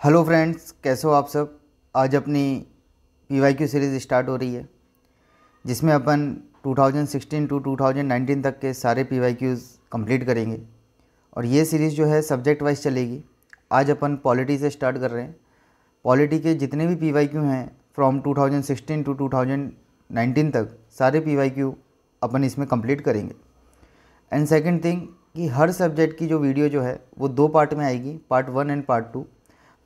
Hello friends, कैसे हो आप सब। आज अपनी पीवाईक्यू सीरीज़ स्टार्ट हो रही है जिसमें अपन 2016 टू 2019 तक के सारे पीवाईक्यूज़ कंप्लीट करेंगे और ये सीरीज़ जो है सब्जेक्ट वाइज चलेगी। आज अपन पॉलिटी से स्टार्ट कर रहे हैं। पॉलिटी के जितने भी पीवाईक्यू हैं फ्रॉम 2016 टू 2019 तक सारे पीवाईक्यू अपन इसमें कंप्लीट करेंगे। एंड सेकंड थिंग कि हर सब्जेक्ट की जो वीडियो जो है वो 2 पार्ट में आएगी, पार्ट 1 एंड पार्ट 2।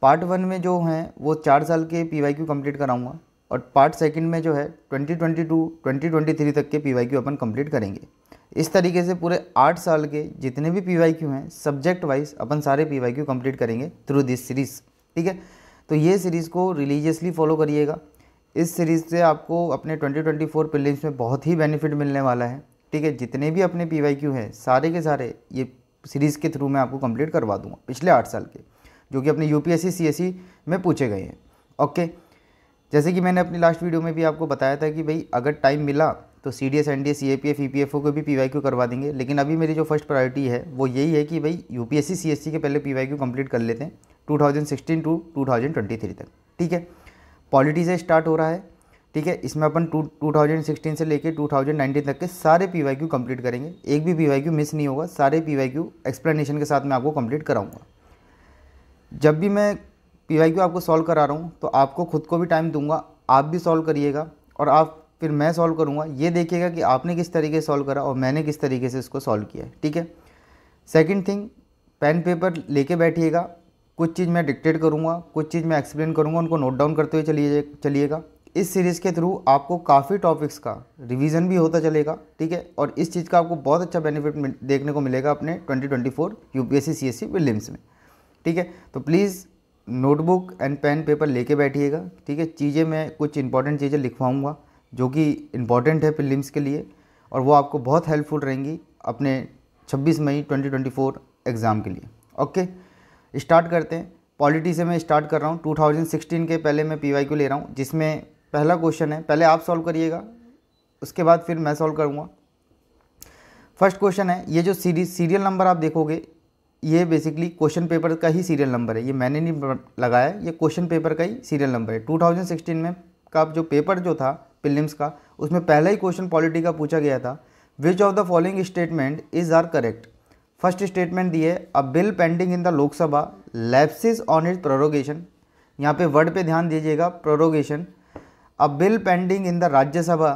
पार्ट 1 में जो हैं वो 4 साल के पीवाईक्यू कंप्लीट कराऊंगा और पार्ट सेकंड में जो है 2022 2023 तक के पीवाईक्यू अपन कंप्लीट करेंगे। इस तरीके से पूरे 8 साल के जितने भी पीवाईक्यू हैं सब्जेक्ट वाइज अपन सारे पीवाईक्यू कंप्लीट करेंगे थ्रू दिस सीरीज़। ठीक है, तो ये सीरीज़ को रिलीजियसली फॉलो करिएगा। इस सीरीज़ से आपको अपने 2024 प्रीलिम्स में बहुत ही बेनिफिट मिलने वाला है। ठीक है, जितने भी अपने पीवाईक्यू हैं सारे के सारे ये सीरीज़ के थ्रू मैं आपको कंप्लीट करवा दूंगा पिछले 8 साल के, जो कि अपने यूपीएससी सीएससी में पूछे गए हैं। ओके, जैसे कि मैंने अपनी लास्ट वीडियो में भी आपको बताया था कि भाई अगर टाइम मिला तो सीडीएस एनडीए सीएपीएफ ईपीएफओ को भी पीवाईक्यू करवा देंगे, लेकिन अभी मेरी जो फर्स्ट प्रायोरिटी है वो यही है कि भाई यूपीएससी सीएससी के पहले पीवाईक्यू कंप्लीट कर लेते हैं 2016 टू 2023 तक। ठीक है, पॉलिटी से स्टार्ट हो रहा है। ठीक है, इसमें अपन 2016 से लेके 2019 तक के सारे पीवाईक्यू कंप्लीट करेंगे। एक भी पीवाईक्यू मिस नहीं होगा, सारे पीवाईक्यू एक्सप्लेनेशन के साथ मैं आपको कंप्लीट कराऊंगा। जब भी मैं पीवाईक्यू आपको सॉल्व करा रहा हूँ तो आपको खुद को भी टाइम दूंगा, आप भी सॉल्व करिएगा और आप फिर मैं सॉल्व करूँगा, ये देखिएगा कि आपने किस तरीके से सॉल्व करा और मैंने किस तरीके से इसको सॉल्व किया है। ठीक है, सेकंड थिंग, पेन पेपर लेके बैठिएगा। कुछ चीज़ मैं डिक्टेट करूँगा, कुछ चीज़ मैं एक्सप्लेन करूँगा, उनको नोट डाउन करते हुए चलिएगा। इस सीरीज़ के थ्रू आपको काफ़ी टॉपिक्स का रिवीजन भी होता चलेगा। ठीक है, और इस चीज़ का आपको बहुत अच्छा बेनिफिट देखने को मिलेगा अपने 2024 यूपीएससी सीएससी प्रीलिम्स में। ठीक है, तो please notebook and pen paper लेके बैठिएगा। ठीक है, चीज़ें मैं कुछ इंपॉर्टेंट चीज़ें लिखवाऊंगा जो कि इंपॉर्टेंट है प्रीलिम्स के लिए और वो आपको बहुत हेल्पफुल रहेंगी अपने 26 मई 2024 एग्ज़ाम के लिए। ओके, स्टार्ट करते हैं। पॉलिटी से मैं स्टार्ट कर रहा हूँ। 2016 के पहले मैं पीवाईक्यू ले रहा हूँ जिसमें पहला क्वेश्चन है, पहले आप सॉल्व करिएगा उसके बाद फिर मैं सॉल्व करूँगा। फर्स्ट क्वेश्चन है, ये जो सीरियल नंबर आप देखोगे ये बेसिकली क्वेश्चन पेपर का ही सीरियल नंबर है, ये मैंने नहीं लगाया, ये क्वेश्चन पेपर का ही सीरियल नंबर है। 2016 में का जो पेपर जो था प्रीलिम्स का उसमें पहला ही क्वेश्चन पॉलिटी का पूछा गया था, which of the following statement is are correct. First statement दी है, a bill pending in the Lok Sabha lapses on its prorogation. यहाँ पे वर्ड पे ध्यान दीजिएगा, prorogation. A bill pending in the Rajya Sabha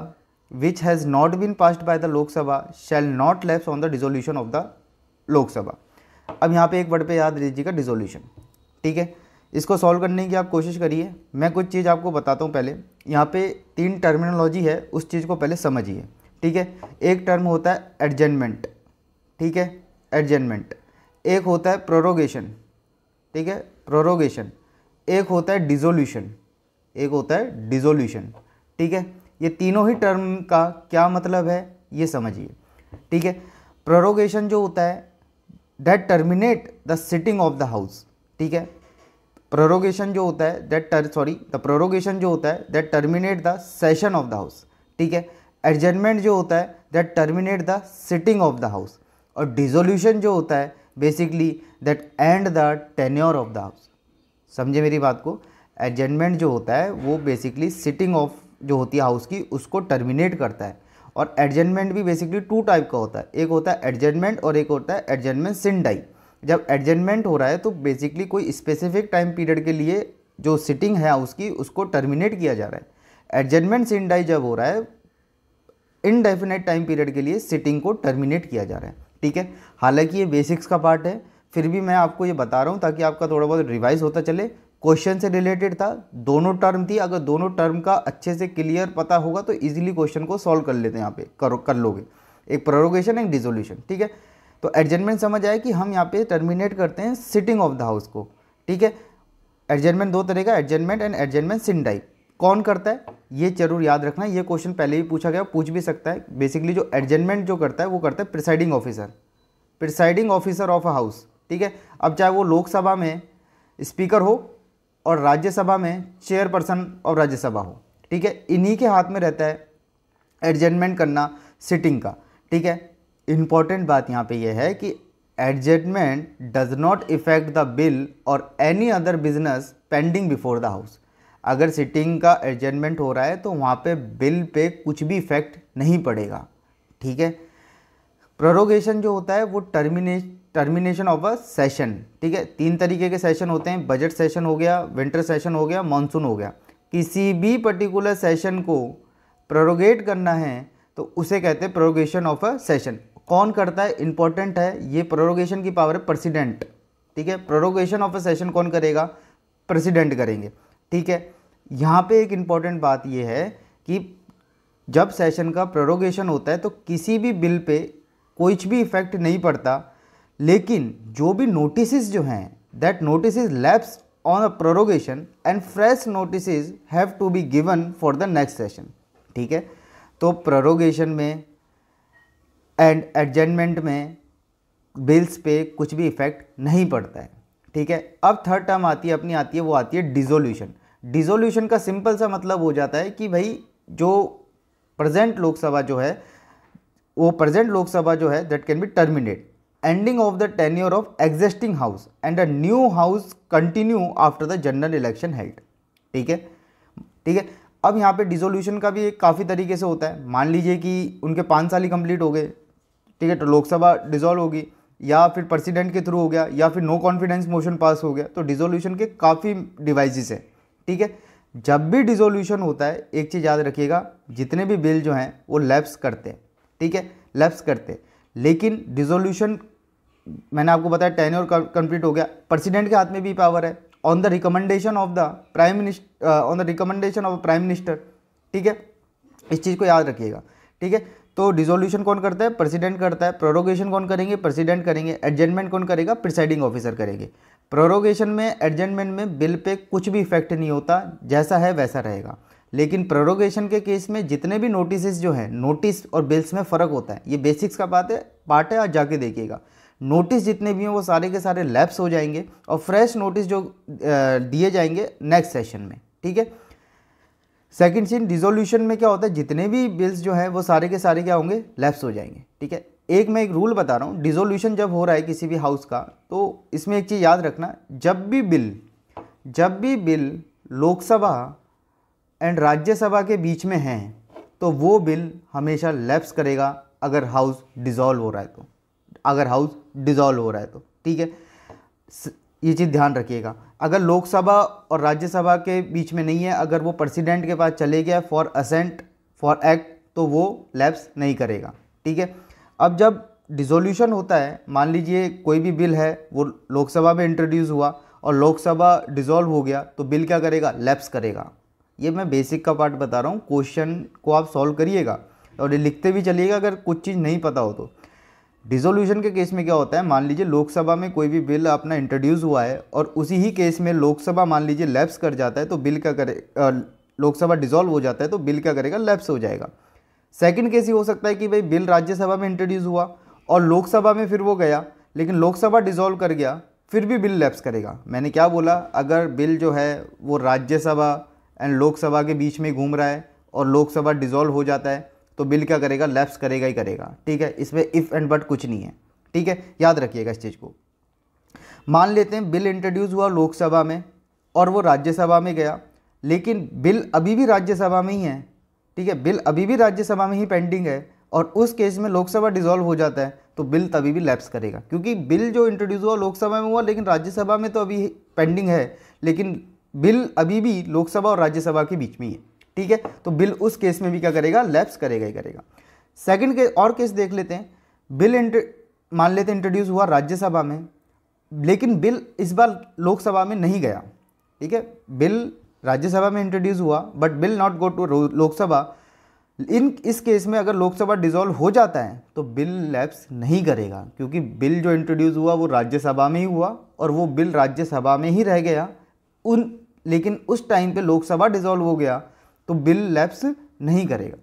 which has not been passed by the Lok Sabha shall not lapse on the dissolution of the Lok Sabha. अब यहाँ पे एक word पे याद रखिएगा, डिसोल्यूशन। ठीक है, इसको सॉल्व करने की आप कोशिश करिए। मैं कुछ चीज़ आपको बताता हूँ पहले। यहाँ पे 3 टर्मिनोलॉजी है, उस चीज़ को पहले समझिए। ठीक है, एक टर्म होता है एडजमेंट। ठीक है, एडजमेंट। एक होता है प्रोरोगेशन। ठीक है, प्रोरोगेशन। एक होता है डिसोल्यूशन, एक होता है डिसोल्यूशन। ठीक है, ये तीनों ही टर्म का क्या मतलब है ये समझिए। ठीक है, प्रोरोगेशन जो होता है that terminate the sitting of the house. ठीक है, प्रोरोगेशन जो होता है द प्रोरोगेशन जो होता है that terminate the session of the house. ठीक है, एडजर्नमेंट जो होता है that terminate the sitting of the house और डिसोल्यूशन जो होता है basically that and the tenure of the house. समझे मेरी बात को। एडजर्नमेंट जो होता है वो बेसिकली सिटिंग ऑफ जो होती है हाउस की उसको टर्मिनेट करता है। और एडजर्नमेंट भी बेसिकली 2 टाइप का होता है, एक होता है एडजर्नमेंट और एक होता है एडजर्नमेंट सिन डाई। जब एडजर्नमेंट हो रहा है तो बेसिकली कोई स्पेसिफिक टाइम पीरियड के लिए जो सिटिंग है उसकी उसको टर्मिनेट किया जा रहा है। एडजर्नमेंट सिन डाई जब हो रहा है इनडेफिनेट टाइम पीरियड के लिए सिटिंग को टर्मिनेट किया जा रहा है। ठीक है, हालांकि ये बेसिक्स का पार्ट है, फिर भी मैं आपको ये बता रहा हूँ ताकि आपका थोड़ा बहुत रिवाइज होता चले। क्वेश्चन से रिलेटेड था, दोनों टर्म थी, अगर दोनों टर्म का अच्छे से क्लियर पता होगा तो इजीली क्वेश्चन को सॉल्व कर लेते हैं। यहाँ पे कर लोगे, एक प्रोरोगेशन एक डिसोल्यूशन। ठीक है, तो एडजर्नमेंट समझ आए कि हम यहाँ पे टर्मिनेट करते हैं सिटिंग ऑफ द हाउस को। ठीक है, एडजर्नमेंट 2 तरह का, adjournment and adjournment sine die. कौन करता है ये जरूर याद रखना, ये क्वेश्चन पहले भी पूछा गया, पूछ भी सकता है। बेसिकली जो एडजर्नमेंट जो करता है वो करता है presiding officer, presiding officer of a house. ठीक है, अब चाहे वो लोकसभा में स्पीकर हो और राज्यसभा में चेयरपर्सन और राज्यसभा हो। ठीक है, इन्हीं के हाथ में रहता है एडजर्नमेंट करना सिटिंग का। ठीक है, इंपॉर्टेंट बात यहाँ पे ये है कि adjustment does not affect the bill और any other business pending before the house. अगर सिटिंग का एडजस्टमेंट हो रहा है तो वहाँ पे बिल पे कुछ भी इफेक्ट नहीं पड़ेगा, ठीक है। प्रोरोगेशन जो होता है वो टर्मिनेशन ऑफ अ सेशन, ठीक है। 3 तरीके के सेशन होते हैं, बजट सेशन हो गया, विंटर सेशन हो गया, मानसून हो गया। किसी भी पर्टिकुलर सेशन को प्रोरोगेट करना है तो उसे कहते हैं प्रोरोगेशन ऑफ अ सेशन। कौन करता है, इंपॉर्टेंट है, ये प्रोरोगेशन की पावर है प्रेसिडेंट, ठीक है। प्रोरोगेशन ऑफ अ सेशन कौन करेगा, प्रेसिडेंट करेंगे, ठीक है। यहाँ पे एक इम्पॉर्टेंट बात ये है कि जब सेशन का प्रोरोगेशन होता है तो किसी भी बिल पे कुछ भी इफेक्ट नहीं पड़ता, लेकिन जो भी नोटिसेस जो हैं that notices lapse on a prorogation and fresh notices have to be given for the next session, ठीक है। तो प्रोरोगेशन में एंड एडजस्टमेंट में बिल्स पे कुछ भी इफेक्ट नहीं पड़ता है, ठीक है। अब थर्ड टर्म आती है वो आती है डिसोल्यूशन। डिसोल्यूशन का सिंपल सा मतलब हो जाता है कि भाई जो प्रेजेंट लोकसभा जो है that can B terminate, ending of the tenure of existing house and a new house continue after the general election held, ठीक है, ठीक है। अब यहाँ पे डिसोल्यूशन का भी एक काफ़ी तरीके से होता है। मान लीजिए कि उनके 5 साल ही कंप्लीट हो गए, ठीक है, तो लोकसभा डिसॉल्व होगी, या फिर प्रेसिडेंट के थ्रू हो गया, या फिर नो कॉन्फिडेंस मोशन पास हो गया। तो डिसोल्यूशन के काफ़ी डिवाइसेस हैं, ठीक है। जब भी डिसोल्यूशन होता है एक चीज़ याद रखिएगा, जितने भी बिल जो हैं वो लैप्स करते हैं, ठीक है, लैप्स करते हैं। लेकिन डिसोल्यूशन मैंने आपको बताया टेन्योर कंप्लीट हो गया, प्रेसिडेंट के हाथ में भी पावर है on the recommendation of prime minister, ठीक है। इस चीज़ को याद रखिएगा, ठीक है। तो डिसोल्यूशन कौन करता है, प्रेसिडेंट करता है। प्रोरोगेशन कौन करेंगे, प्रेसिडेंट करेंगे। एडजस्टमेंट कौन करेगा, प्रिसाइडिंग ऑफिसर करेंगे। प्रोरोगेशन में, एडजस्टमेंट में बिल पे कुछ भी इफेक्ट नहीं होता, जैसा है वैसा रहेगा। लेकिन प्रोरोगेशन के केस में जितने भी नोटिस जो हैं, नोटिस और बिल्स में फ़र्क होता है, ये बेसिक्स का पार्ट है, आज जाके देखिएगा। नोटिस जितने भी हैं वो सारे के सारे लैप्स हो जाएंगे और फ्रेश नोटिस जो दिए जाएंगे नेक्स्ट सेशन में, ठीक है। सेकंड सीन डिसोल्यूशन में क्या होता है, जितने भी बिल्स जो हैं वो सारे के सारे क्या होंगे, लैप्स हो जाएंगे, ठीक है। मैं एक रूल बता रहा हूँ, डिसोल्यूशन जब हो रहा है किसी भी हाउस का, तो इसमें एक चीज़ याद रखना, जब भी बिल लोकसभा एंड राज्यसभा के बीच में हैं तो वो बिल हमेशा लैप्स करेगा अगर हाउस डिसॉल्व हो रहा है तो, ठीक है। ये चीज़ ध्यान रखिएगा। अगर लोकसभा और राज्यसभा के बीच में नहीं है, अगर वो प्रेसिडेंट के पास चले गया फॉर असेंट फॉर एक्ट, तो वो लैप्स नहीं करेगा, ठीक है। अब जब डिसोल्यूशन होता है, मान लीजिए कोई भी बिल है वो लोकसभा में इंट्रोड्यूस हुआ और लोकसभा डिसॉल्व हो गया, तो बिल क्या करेगा, लैप्स करेगा। ये मैं बेसिक का पार्ट बता रहा हूँ, क्वेश्चन को आप सॉल्व करिएगा और ये लिखते भी चलिएगा अगर कुछ चीज़ नहीं पता हो तो। डिसोल्यूशन के केस में क्या होता है, मान लीजिए लोकसभा में कोई भी बिल अपना इंट्रोड्यूस हुआ है और उसी ही केस में लोकसभा मान लीजिए लैप्स कर जाता है, तो बिल क्या करे, लोकसभा डिसॉल्व हो जाता है तो बिल क्या करेगा, लैप्स हो जाएगा। सेकंड केस ये हो सकता है कि भाई बिल राज्यसभा में इंट्रोड्यूस हुआ और लोकसभा में फिर वो गया, लेकिन लोकसभा डिसॉल्व कर गया, फिर भी बिल लैप्स करेगा। मैंने क्या बोला, अगर बिल जो है वो राज्यसभा एंड लोकसभा के बीच में घूम रहा है और लोकसभा डिसॉल्व हो जाता है तो बिल क्या करेगा, लैप्स करेगा ही करेगा, ठीक है। इसमें इफ़ एंड बट कुछ नहीं है, ठीक है, याद रखिएगा इस चीज़ को। मान लेते हैं बिल इंट्रोड्यूस हुआ लोकसभा में और वो राज्यसभा में गया, लेकिन बिल अभी भी राज्यसभा में ही है, ठीक है, बिल अभी भी राज्यसभा में ही पेंडिंग है और उस केस में लोकसभा डिसॉल्व हो जाता है तो बिल तभी भी लैप्स करेगा, क्योंकि बिल जो इंट्रोड्यूस हुआ लोकसभा में हुआ लेकिन राज्यसभा में तो अभी पेंडिंग है, लेकिन बिल अभी भी लोकसभा और राज्यसभा के बीच में ही है, ठीक है। तो बिल उस केस में भी क्या करेगा, लैप्स करेगा ही करेगा। सेकंड के और केस देख लेते हैं, बिल मान लेते हैं इंट्रोड्यूस हुआ राज्यसभा में, लेकिन बिल इस बार लोकसभा में नहीं गया, ठीक है। बिल राज्यसभा में इंट्रोड्यूस हुआ but bill not go to Lok Sabha. इस केस में अगर लोकसभा डिसॉल्व हो जाता है तो बिल लैप्स नहीं करेगा, क्योंकि बिल जो इंट्रोड्यूस हुआ वो राज्यसभा में ही हुआ और वो बिल राज्यसभा में ही रह गया लेकिन उस टाइम पे लोकसभा डिसॉल्व हो गया तो बिल लैप्स नहीं करेगा।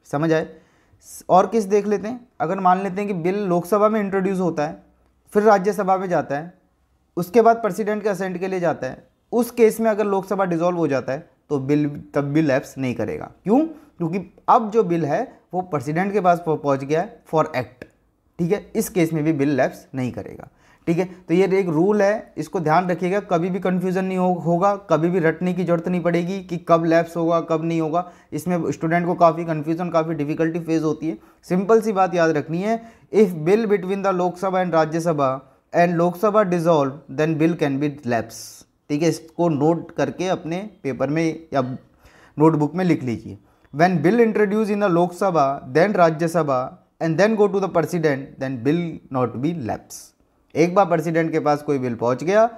समझ आए। और केस देख लेते हैं, अगर मान लेते हैं कि बिल लोकसभा में इंट्रोड्यूस होता है फिर राज्यसभा में जाता है, उसके बाद प्रेसिडेंट के असेंट के लिए जाता है, उस केस में अगर लोकसभा डिसॉल्व हो जाता है तो बिल तब भी लैप्स नहीं करेगा। क्यों? क्योंकि अब जो बिल है वो प्रेसिडेंट के पास पहुंच गया है फॉर एक्ट, ठीक है, इस केस में भी बिल लैप्स नहीं करेगा। ठीक है, तो ये एक रूल है, इसको ध्यान रखिएगा, कभी भी कंफ्यूजन नहीं होगा, कभी भी रटने की जरूरत नहीं पड़ेगी कि कब लैप्स होगा कब नहीं होगा। इसमें स्टूडेंट को काफ़ी कंफ्यूजन, काफ़ी डिफिकल्टी फेस होती है। सिंपल सी बात याद रखनी है, if bill between the Lok Sabha and Rajya Sabha and Lok Sabha dissolve then bill can be lapse. ठीक है, इसको नोट करके अपने पेपर में या नोटबुक में लिख लीजिए। When bill introduce in the Lok Sabha then Rajya Sabha and then go to the president then bill not be lapse. एक बार प्रेसिडेंट के पास कोई बिल पहुंच गया,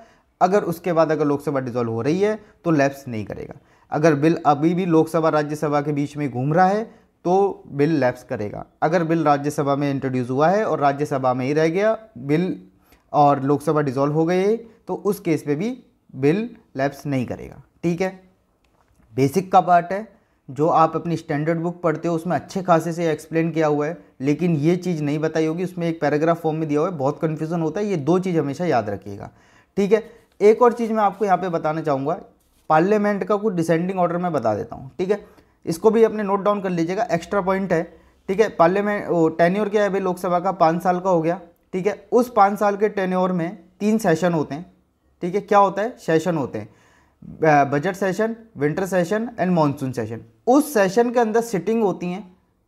अगर उसके बाद अगर लोकसभा डिसॉल्व हो रही है तो लैप्स नहीं करेगा। अगर बिल अभी भी लोकसभा राज्यसभा के बीच में घूम रहा है तो बिल लैप्स करेगा। अगर बिल राज्यसभा में इंट्रोड्यूस हुआ है और राज्यसभा में ही रह गया बिल और लोकसभा डिसॉल्व हो गई तो उस केस पे भी बिल लैप्स नहीं करेगा। ठीक है, बेसिक का पार्ट है, जो आप अपनी स्टैंडर्ड बुक पढ़ते हो उसमें अच्छे खासे से एक्सप्लेन किया हुआ है, लेकिन ये चीज़ नहीं बताई होगी, उसमें एक पैराग्राफ फॉर्म में दिया हुआ है, बहुत कन्फ्यूजन होता है। ये दो चीज़ हमेशा याद रखिएगा। ठीक है, एक और चीज़ मैं आपको यहाँ पे बताना चाहूँगा, पार्लियामेंट का कुछ डिसेंडिंग ऑर्डर में बता देता हूँ। ठीक है, इसको भी अपने नोट डाउन कर लीजिएगा, एक्स्ट्रा पॉइंट है। ठीक है, पार्लियामेंट टेन्योर क्या है भाई, लोकसभा का 5 साल का हो गया। ठीक है, उस 5 साल के टेन्योर में 3 सेशन होते हैं। ठीक है, क्या होता है, सेशन होते हैं, budget session, winter session and monsoon session. उस सेशन के अंदर सिटिंग होती हैं।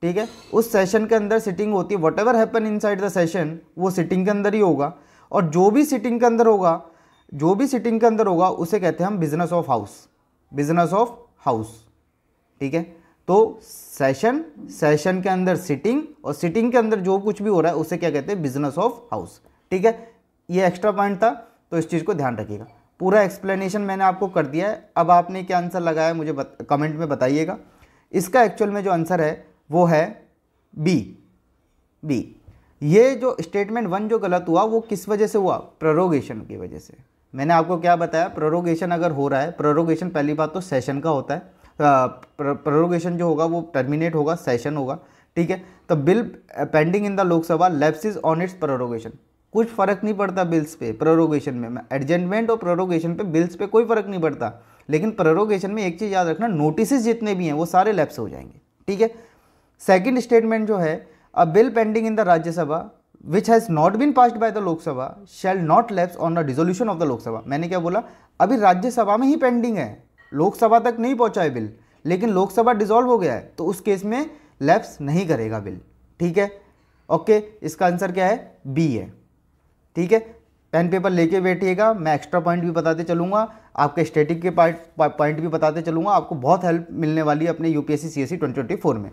ठीक है, उस सेशन के अंदर सिटिंग होती है, what ever happen inside the session वो सिटिंग के अंदर ही होगा, और जो भी सिटिंग के अंदर होगा उसे कहते हैं हम बिजनेस ऑफ हाउस। ठीक है, तो सेशन के अंदर सिटिंग, और सिटिंग के अंदर जो कुछ भी हो रहा है उसे क्या कहते हैं, बिजनेस ऑफ हाउस। ठीक है, ये एक्स्ट्रा पॉइंट था, तो इस चीज़ को ध्यान रखिएगा। पूरा एक्सप्लेनेशन मैंने आपको कर दिया है, अब आपने क्या आंसर लगाया मुझे कमेंट में बताइएगा। इसका एक्चुअल में जो आंसर है वो है बी। ये जो स्टेटमेंट 1 जो गलत हुआ वो किस वजह से हुआ, प्रोरोगेशन की वजह से। मैंने आपको क्या बताया, प्रोरोगेशन अगर हो रहा है, प्रोरोगेशन पहली बात तो सेशन का होता है, प्रोरोगेशन जो होगा वो टर्मिनेट होगा, सेशन होगा। ठीक है, तो bill pending in the Lok Sabha lapses on its prorogation. कुछ फर्क नहीं पड़ता बिल्स पे, प्रोरोगेशन में, एडजमेंट और प्रोरोगेशन पे, बिल्स पे कोई फर्क नहीं पड़ता, लेकिन प्रोरोगेशन में एक चीज़ याद रखना, नोटिस जितने भी हैं वो सारे लैप्स हो जाएंगे। ठीक है, सेकंड स्टेटमेंट जो है, a bill pending in the Rajya Sabha which has not been passed by the Lok Sabha shall not lapse on the dissolution of the Lok Sabha. मैंने क्या बोला, अभी राज्यसभा में ही पेंडिंग है, लोकसभा तक नहीं पहुंचा है बिल, लेकिन लोकसभा डिसॉल्व हो गया है, तो उस केस में लैप्स नहीं करेगा बिल। ठीक है, ओके, इसका आंसर क्या है, बी है। ठीक है, पेन पेपर लेके बैठिएगा, मैं एक्स्ट्रा पॉइंट भी बताते चलूँगा, आपके स्टैटिक के पॉइंट भी बताते चलूँगा, आपको बहुत हेल्प मिलने वाली है अपने यूपीएससी सीएससी 2024 में।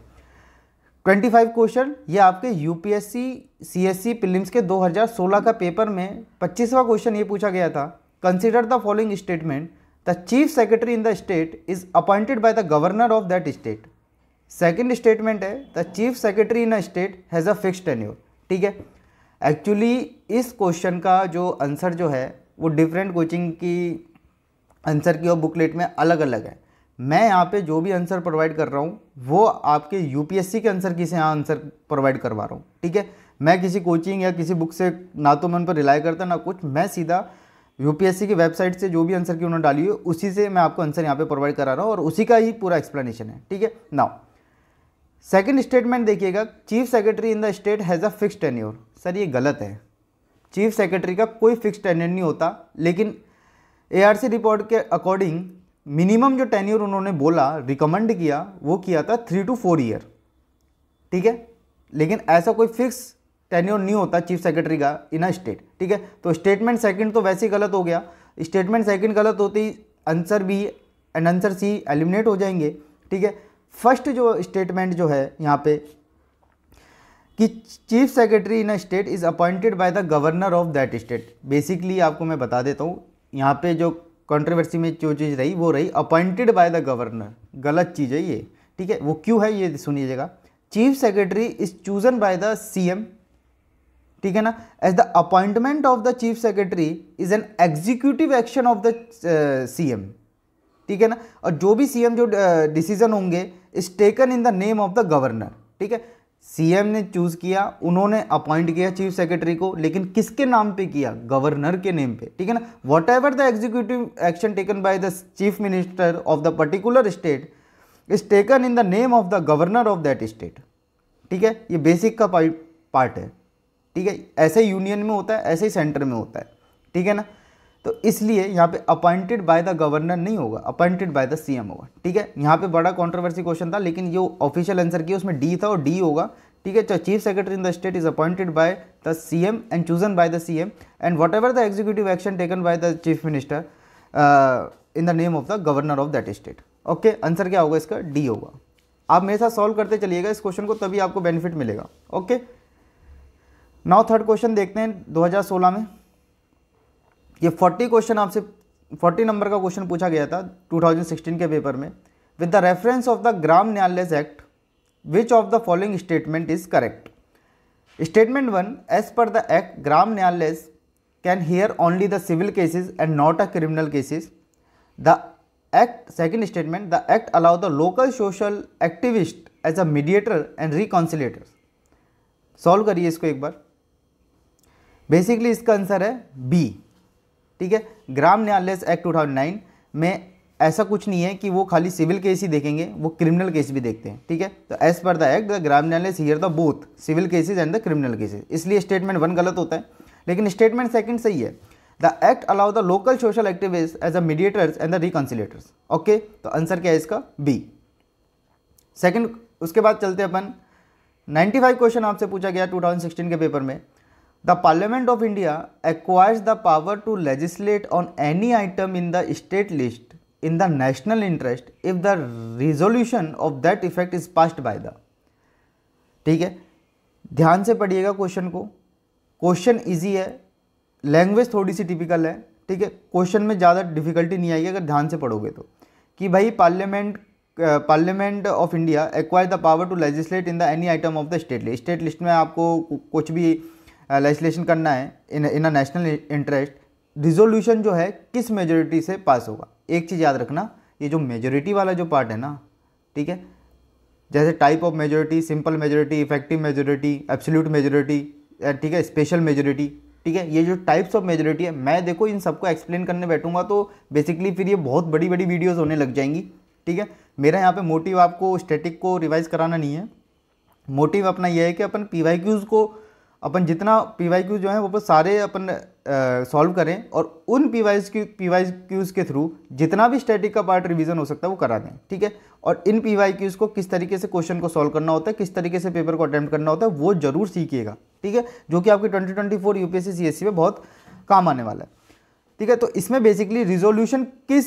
25 क्वेश्चन, ये आपके यूपीएससी सीएससी प्रीलिम्स के 2016 का पेपर में 25वां क्वेश्चन ये पूछा गया था, consider the following statement, the chief secretary in the state is appointed by the governor of that state. Second statement है, the chief secretary in a state has a fixed tenure. ठीक है, actually इस question का जो answer जो है वो different coaching की आंसर की और बुकलेट में अलग अलग है। मैं यहाँ पे जो भी आंसर प्रोवाइड कर रहा हूँ वो आपके यूपीएससी के आंसर की से यहाँ आंसर प्रोवाइड करवा रहा हूँ। ठीक है, मैं किसी कोचिंग या किसी बुक से ना तो मैं उन पर रिलाई करता ना कुछ, मैं सीधा यूपीएससी की वेबसाइट से जो भी आंसर की उन्होंने डाली है उसी से मैं आपको आंसर यहाँ पे प्रोवाइड करा रहा हूँ और उसी का ही पूरा एक्सप्लेनेशन है। ठीक है, नाउ सेकंड स्टेटमेंट देखिएगा, chief secretary in the state has a fix tenure. Sir ये गलत है, चीफ सेक्रेटरी का कोई फिक्स टेन्योर नहीं होता, लेकिन एआरसी रिपोर्ट के अकॉर्डिंग मिनिमम जो टेन्योर उन्होंने बोला, रिकमेंड किया, वो किया था 3 to 4 ईयर। ठीक है, लेकिन ऐसा कोई फिक्स टेन्योर नहीं होता चीफ सेक्रेटरी का इन अ स्टेट। ठीक है, तो स्टेटमेंट सेकंड तो वैसे ही गलत हो गया, स्टेटमेंट सेकंड गलत होती answer B and answer C eliminate हो जाएंगे। ठीक है, फर्स्ट जो स्टेटमेंट जो है यहाँ पे कि chief secretary in a state is appointed by the governor of that state, basically आपको मैं बता देता हूँ, यहाँ पे जो कंट्रोवर्सी में जो चीज़ रही वो रही अपॉइंटेड बाय द गवर्नर, गलत चीज़ है ये। ठीक है, वो क्यों है ये सुनिएगा, chief secretary is chosen by the CM. ठीक है ना, as the appointment of the chief secretary is an executive action of the CM. ठीक है ना, और जो भी सीएम जो डिसीजन होंगे is taken in the name of the governor. ठीक है, सीएम ने चूज किया, उन्होंने अपॉइंट किया चीफ सेक्रेटरी को, लेकिन किसके नाम पे किया, गवर्नर के नेम पे। ठीक है ना, what ever the executive action taken by the chief minister of the particular state is taken in the name of the governor of that state. ठीक है, ये बेसिक का पार्ट है। ठीक है, ऐसे यूनियन में होता है, ऐसे ही सेंटर में होता है, ठीक है ना। तो इसलिए यहाँ पे अपॉइंटेड बाय द गवर्नर नहीं होगा, अपॉइंटेड बाय द सीएम होगा, ठीक है। यहाँ पे बड़ा कंट्रोवर्सी क्वेश्चन था, लेकिन जो ऑफिशियल आंसर किया उसमें डी था और डी होगा, ठीक है। Chief secretary in the state is appointed by the CM and chosen by the CM and what ever the executive action taken by the chief minister in the name of the governor of that state. Okay, answer क्या होगा इसका, D होगा। आप मेरे साथ solve करते चलिएगा इस क्वेश्चन को, तभी आपको बेनिफिट मिलेगा। ओके, नाउ थर्ड क्वेश्चन देखते हैं 2016 में। ये 40 क्वेश्चन आपसे 40 नंबर का क्वेश्चन पूछा गया था 2016 के पेपर में। With the reference of the Gram Nyayalaya act which of the following statement is correct. Statement 1, as per the act Gram Nyayalaya can hear only the civil cases and not a criminal cases. The act, second statement, the act allow the local social activist as a mediator and reconciliator. Solve करिए इसको एक बार। Basically इसका answer है B, ठीक है। ग्राम Nyayalaya act 2009 में ऐसा कुछ नहीं है कि वो खाली सिविल केस ही देखेंगे, वो क्रिमिनल केस भी देखते हैं, ठीक है। तो as per the act the Gram Nyayalaya hear the both civil cases and the criminal cases, इसलिए स्टेटमेंट 1 गलत होता है, लेकिन स्टेटमेंट 2 सही है। The act allow the local social activist as a mediators and the reconciliators. Okay, तो आंसर क्या है इसका, बी, सेकंड। उसके बाद चलते अपन 95 क्वेश्चन आपसे पूछा गया 2016 के पेपर में। The Parliament of India acquires the power to legislate on any item in the state list in the national interest if the resolution of that effect is passed by the, ठीक है। ध्यान से पढ़िएगा question को, question easy है, language थोड़ी सी typical है, ठीक है। क्वेश्चन में ज़्यादा डिफिकल्टी नहीं आएगी अगर ध्यान से पढ़ोगे तो, कि भाई parliament of India acquire the power to legislate in the any item of the state list. State list में आपको कुछ भी लेजिस्लेशन करना है in a national interest, resolution जो है किस मेजोरिटी से पास होगा। एक चीज़ याद रखना, ये जो मेजोरिटी वाला जो पार्ट है ना, ठीक है, जैसे type of majority, simple majority, effective majority, absolute majority, ठीक है, स्पेशल मेजोरिटी, ठीक है, ये जो टाइप्स ऑफ मेजोरिटी है, मैं देखो इन सबको एक्सप्लेन करने बैठूंगा तो बेसिकली फिर ये बहुत बड़ी बड़ी वीडियोज़ होने लग जाएंगी, ठीक है। मेरा यहाँ पे मोटिव आपको स्टैटिक को रिवाइज कराना नहीं है, मोटिव अपना यह है कि अपन PYQs को, अपन जितना PYQ जो है वो सारे अपन सॉल्व करें और उन PYQs के थ्रू जितना भी स्टैटिक का पार्ट रिवीजन हो सकता है वो करा दें, ठीक है। और इन PYQs को किस तरीके से क्वेश्चन को सॉल्व करना होता है, किस तरीके से पेपर को अटेम्प्ट करना होता है, वो जरूर सीखिएगा, ठीक है, जो कि आपके 2024 UPSC CSC में बहुत काम आने वाला है, ठीक है। तो इसमें बेसिकली रिजोल्यूशन किस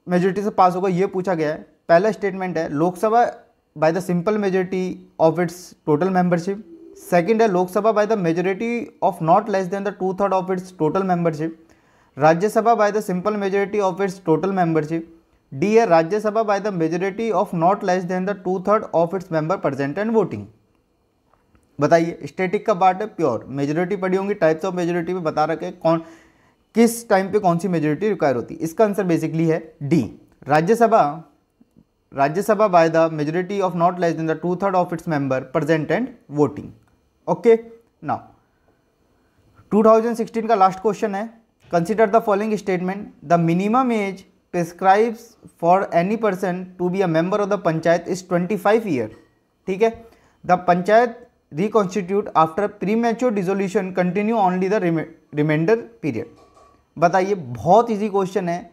मेजोरिटी से पास होगा ये पूछा गया है। पहला स्टेटमेंट है Lok Sabha by the simple majority of its total membership. Second है Lok Sabha by the majority of not less than the 2/3 of its total membership. Rajya Sabha by the simple majority of its total membership. D है Rajya Sabha by the majority of not less than the 2/3 of its member present and voting. बताइए, static का part है pure, majority पढ़ी होंगी, types of majority में बता रखे कौन किस टाइम पे कौन सी मेजोरिटी रिक्वायर होती है। इसका आंसर बेसिकली है D, Rajya Sabha by the majority of not less than the 2/3 of its member present and voting. Okay, now 2016 का लास्ट क्वेश्चन है, consider the following statement, the minimum age prescribes for any person to be a member of the panchayat is 25 year, ठीक है। The panchayat reconstitute after premature dissolution continue only the reminder period. बताइए, बहुत easy question है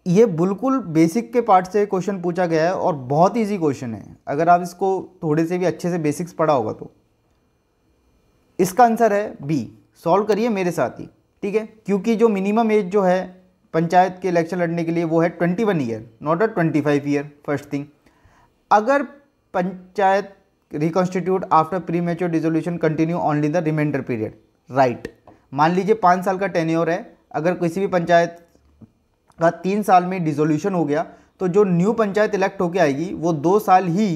ये, बिल्कुल basic के part से question पूछा गया है और बहुत इजी क्वेश्चन है, अगर आप इसको थोड़े से भी अच्छे से बेसिक्स पढ़ा होगा तो। इसका आंसर है बी, सॉल्व करिए मेरे साथ ही, ठीक है, क्योंकि जो मिनिमम एज जो है पंचायत के इलेक्शन लड़ने के लिए वो है 21 year, not a 25 year. First thing, अगर panchayat reconstitute after premature dissolution continue only the reminder period, right. मान लीजिए 5 साल का टेन्योर है, अगर किसी भी पंचायत का 3 साल में डिसोल्यूशन हो गया तो जो न्यू पंचायत इलेक्ट होकर आएगी वो 2 साल ही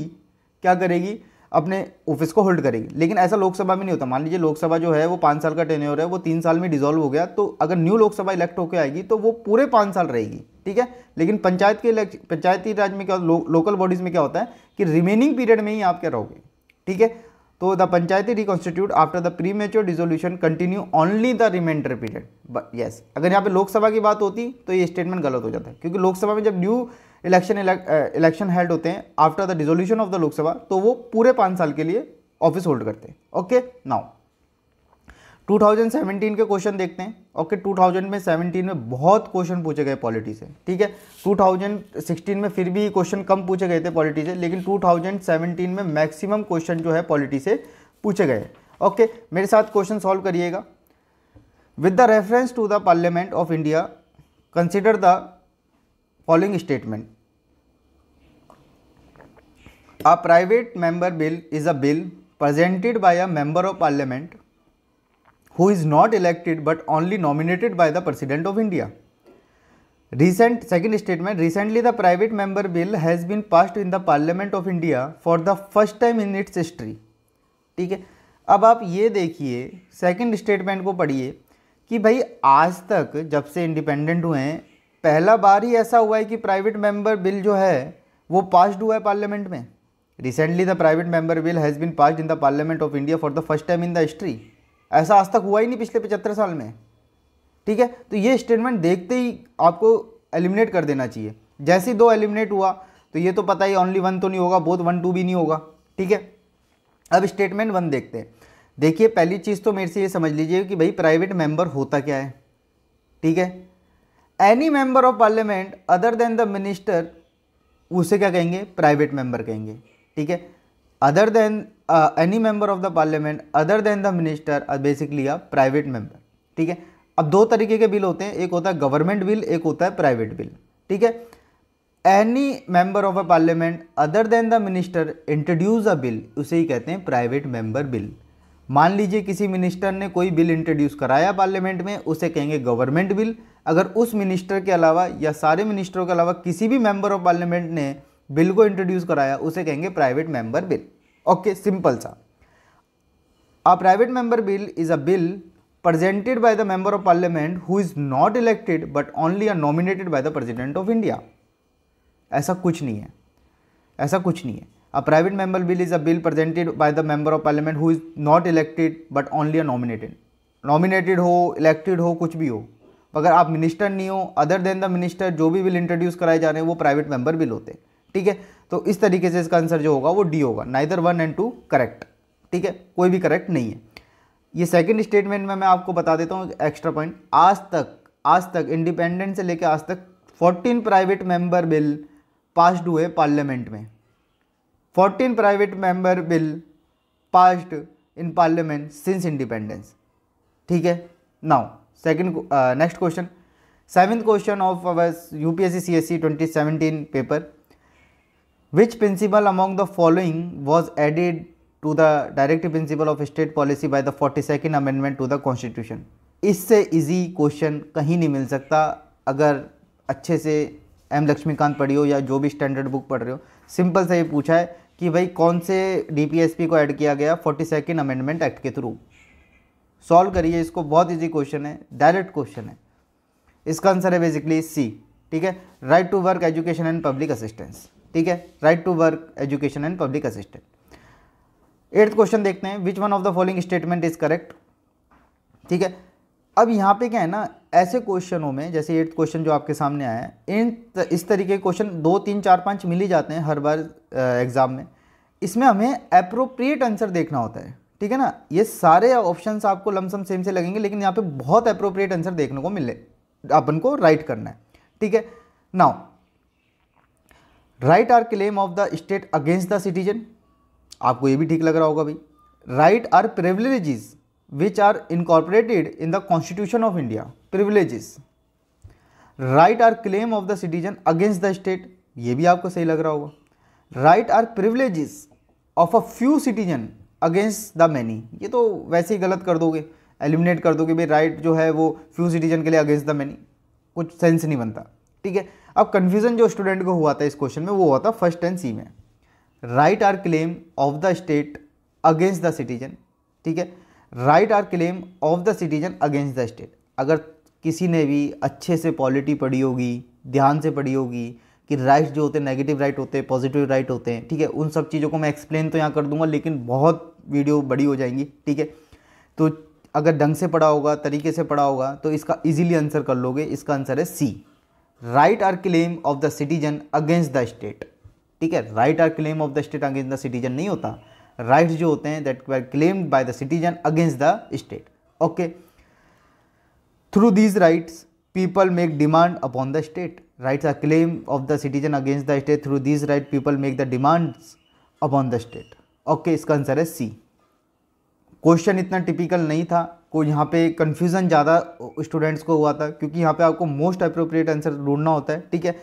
क्या करेगी, अपने ऑफिस को होल्ड करेगी। लेकिन ऐसा लोकसभा में नहीं होता। मान लीजिए लोकसभा जो है वो 5 साल का टेन्योर है, वो 3 साल में डिसॉल्व हो गया, तो अगर न्यू लोकसभा इलेक्ट होकर आएगी तो वो पूरे 5 साल रहेगी, ठीक है। लेकिन पंचायती राज में क्या, लोकल बॉडीज में क्या होता है कि रिमेनिंग पीरियड में ही आप क्या रहोगे, ठीक है। तो the panchayati reconstitute after the premature dissolution continue only the reminder period, but yes, अगर यहाँ पे लोकसभा की बात होती तो ये स्टेटमेंट गलत हो जाता है, क्योंकि लोकसभा में जब न्यू इलेक्शन हेल्ड होते हैं after the dissolution of the Lok Sabha तो वो पूरे 5 साल के लिए ऑफिस होल्ड करते हैं। ओके, नाउ 2017 के क्वेश्चन देखते हैं। ओके, 2017 में बहुत क्वेश्चन पूछे गए पॉलिटी से, ठीक है। 2016 में फिर भी क्वेश्चन कम पूछे गए थे पॉलिटी से, लेकिन 2017 में मैक्सिमम क्वेश्चन जो है पॉलिटी से पूछे गए। ओके, मेरे साथ क्वेश्चन सॉल्व करिएगा। With the reference to the parliament of India consider the following statement. A private member bill is a bill presented by a member of parliament who is not elected but only nominated by the President of India. Second statement, recently the private member bill has been passed in the Parliament of India for the first time in its history. ठीक है, अब आप ये देखिए second statement को पढ़िए कि भाई आज तक जब से इंडिपेंडेंट हुए हैं पहला बार ही ऐसा हुआ है कि प्राइवेट मेंबर बिल जो है वो पास्ड हुआ है पार्लियामेंट में। Recently the private member bill has been passed in the parliament of India for the first time in the history. ऐसा आज तक हुआ ही नहीं पिछले 75 साल में, ठीक है। तो ये स्टेटमेंट देखते ही आपको एलिमिनेट कर देना चाहिए। जैसे ही 2 एलिमिनेट हुआ तो ये तो पता ही ओनली 1 तो नहीं होगा, बोथ 1 2 भी नहीं होगा, ठीक है। अब स्टेटमेंट 1 देखते हैं। देखिए पहली चीज़ तो मेरे से ये समझ लीजिए कि भाई प्राइवेट मेंबर होता क्या है, ठीक है। Any member of Parliament other than the minister, उसे क्या कहेंगे, प्राइवेट मेंबर कहेंगे, ठीक है। Other than any member of the Parliament other than the minister are basically a private member, ठीक है। अब 2 तरीके के बिल होते हैं, एक होता है गवर्नमेंट बिल, एक होता है प्राइवेट बिल, ठीक है। Any member of a parliament other than the minister introduce a bill, उसे ही कहते हैं प्राइवेट मेंबर बिल। मान लीजिए किसी मिनिस्टर ने कोई बिल इंट्रोड्यूस कराया पार्लियामेंट में, उसे कहेंगे गवर्नमेंट बिल। अगर उस मिनिस्टर के अलावा या सारे मिनिस्टरों के अलावा किसी भी मेंबर ऑफ पार्लियामेंट ने बिल को इंट्रोड्यूस कराया उसे कहेंगे private member bill. Okay, simple सा। A private member bill is a bill presented by the member of parliament who is not elected but only are nominated by the president of India. ऐसा कुछ नहीं है, ऐसा कुछ नहीं है। A private member bill is a bill presented by the member of parliament who is not elected but only are nominated. Nominated हो, elected हो, कुछ भी हो, अगर आप मिनिस्टर नहीं हो, अदर देन द मिनिस्टर जो भी बिल इंट्रोड्यूस कराए जा रहे हैं वो प्राइवेट मेंबर बिल होते हैं, ठीक है। तो इस तरीके से इसका आंसर जो होगा वो डी होगा। नाइदर 1 and 2 करेक्ट, ठीक है, कोई भी करेक्ट नहीं है। ये सेकंड स्टेटमेंट में मैं आपको बता देता हूँ एक्स्ट्रा पॉइंट। आज तक इंडिपेंडेंस से लेकर आज तक 14 प्राइवेट मेंबर बिल पास्ड हुए पार्लियामेंट में। 14 private member bill passed in parliament since independence, ठीक है। Now next question, 7th question of our UPSC CSE 2017 paper. Which principle among the following was added to the directive principle of state policy by the 42nd amendment to the constitution? इससे easy question कहीं नहीं मिल सकता। अगर अच्छे से M Laxmikant पढ़ी हो या जो भी स्टैंडर्ड बुक पढ़ रहे हो, सिंपल से ये पूछा है कि भाई कौन से DPSP को ऐड किया गया 42nd अमेंडमेंट एक्ट के थ्रू। सॉल्व करिए इसको, बहुत इजी क्वेश्चन है, डायरेक्ट क्वेश्चन है। इसका आंसर है बेसिकली सी, ठीक है, right to work education and public assistance, ठीक है, right to work education and public assistant. 8th question देखते हैं, which one of the following statement is correct, ठीक है। अब यहाँ पे क्या है ना, ऐसे क्वेश्चनों में जैसे 8th क्वेश्चन जो आपके सामने आया है, इस तरीके के क्वेश्चन 2 3 4 5 मिल ही जाते हैं हर बार एग्जाम में। इसमें हमें अप्रोप्रिएट आंसर देखना होता है, ठीक है ना। ये सारे ऑप्शंस आपको लमसम सेम से लगेंगे, लेकिन यहाँ पे बहुत अप्रोप्रिएट आंसर देखने को मिले, अपन को राइट करना है, ठीक है। Now right are claim of the state against the citizen, आपको ये भी ठीक लग रहा होगा भाई। Right are privileges which are incorporated in the constitution of India, privileges. Right are claim of the citizen against the state, ये भी आपको सही लग रहा होगा। Right are privileges of a few citizen against the many, ये तो वैसे ही गलत कर दोगे, एलिमिनेट कर दोगे भाई। राइट जो है वो फ्यू सिटीजन के लिए अगेंस्ट द मैनी, कुछ सेंस नहीं बनता, ठीक है। अब कन्फ्यूजन जो स्टूडेंट को हुआ था इस क्वेश्चन में वो हुआ था फर्स्ट एंड सी में। Right are claim of the state against the citizen, ठीक है, right are claim of the citizen against the state. अगर किसी ने भी अच्छे से पॉलिटी पढ़ी होगी, ध्यान से पढ़ी होगी कि राइट जो होते हैं नेगेटिव राइट होते हैं, पॉजिटिव राइट होते हैं, ठीक है, उन सब चीज़ों को मैं एक्सप्लेन तो यहाँ कर दूंगा, लेकिन बहुत वीडियो बड़ी हो जाएंगी, ठीक है। तो अगर ढंग से पढ़ा होगा, तरीके से पढ़ा होगा तो इसका इजीली आंसर कर लोगे। इसका आंसर है C, right are claim of the citizen against the state, ठीक है। Right are claim of the state against the citizen नहीं होता, राइट्स जो होते हैं that were claimed by the citizen against the state. Okay, through these rights people make demand upon the state, rights are claim of the citizen against the state, through these right people make the demands upon the state. Okay, इसका answer है सी। Question इतना typical नहीं था, को यहाँ पे confusion ज़्यादा students को हुआ था, क्योंकि यहाँ पे आपको मोस्ट अप्रोप्रिएट आंसर ढूंढना होता है, ठीक है।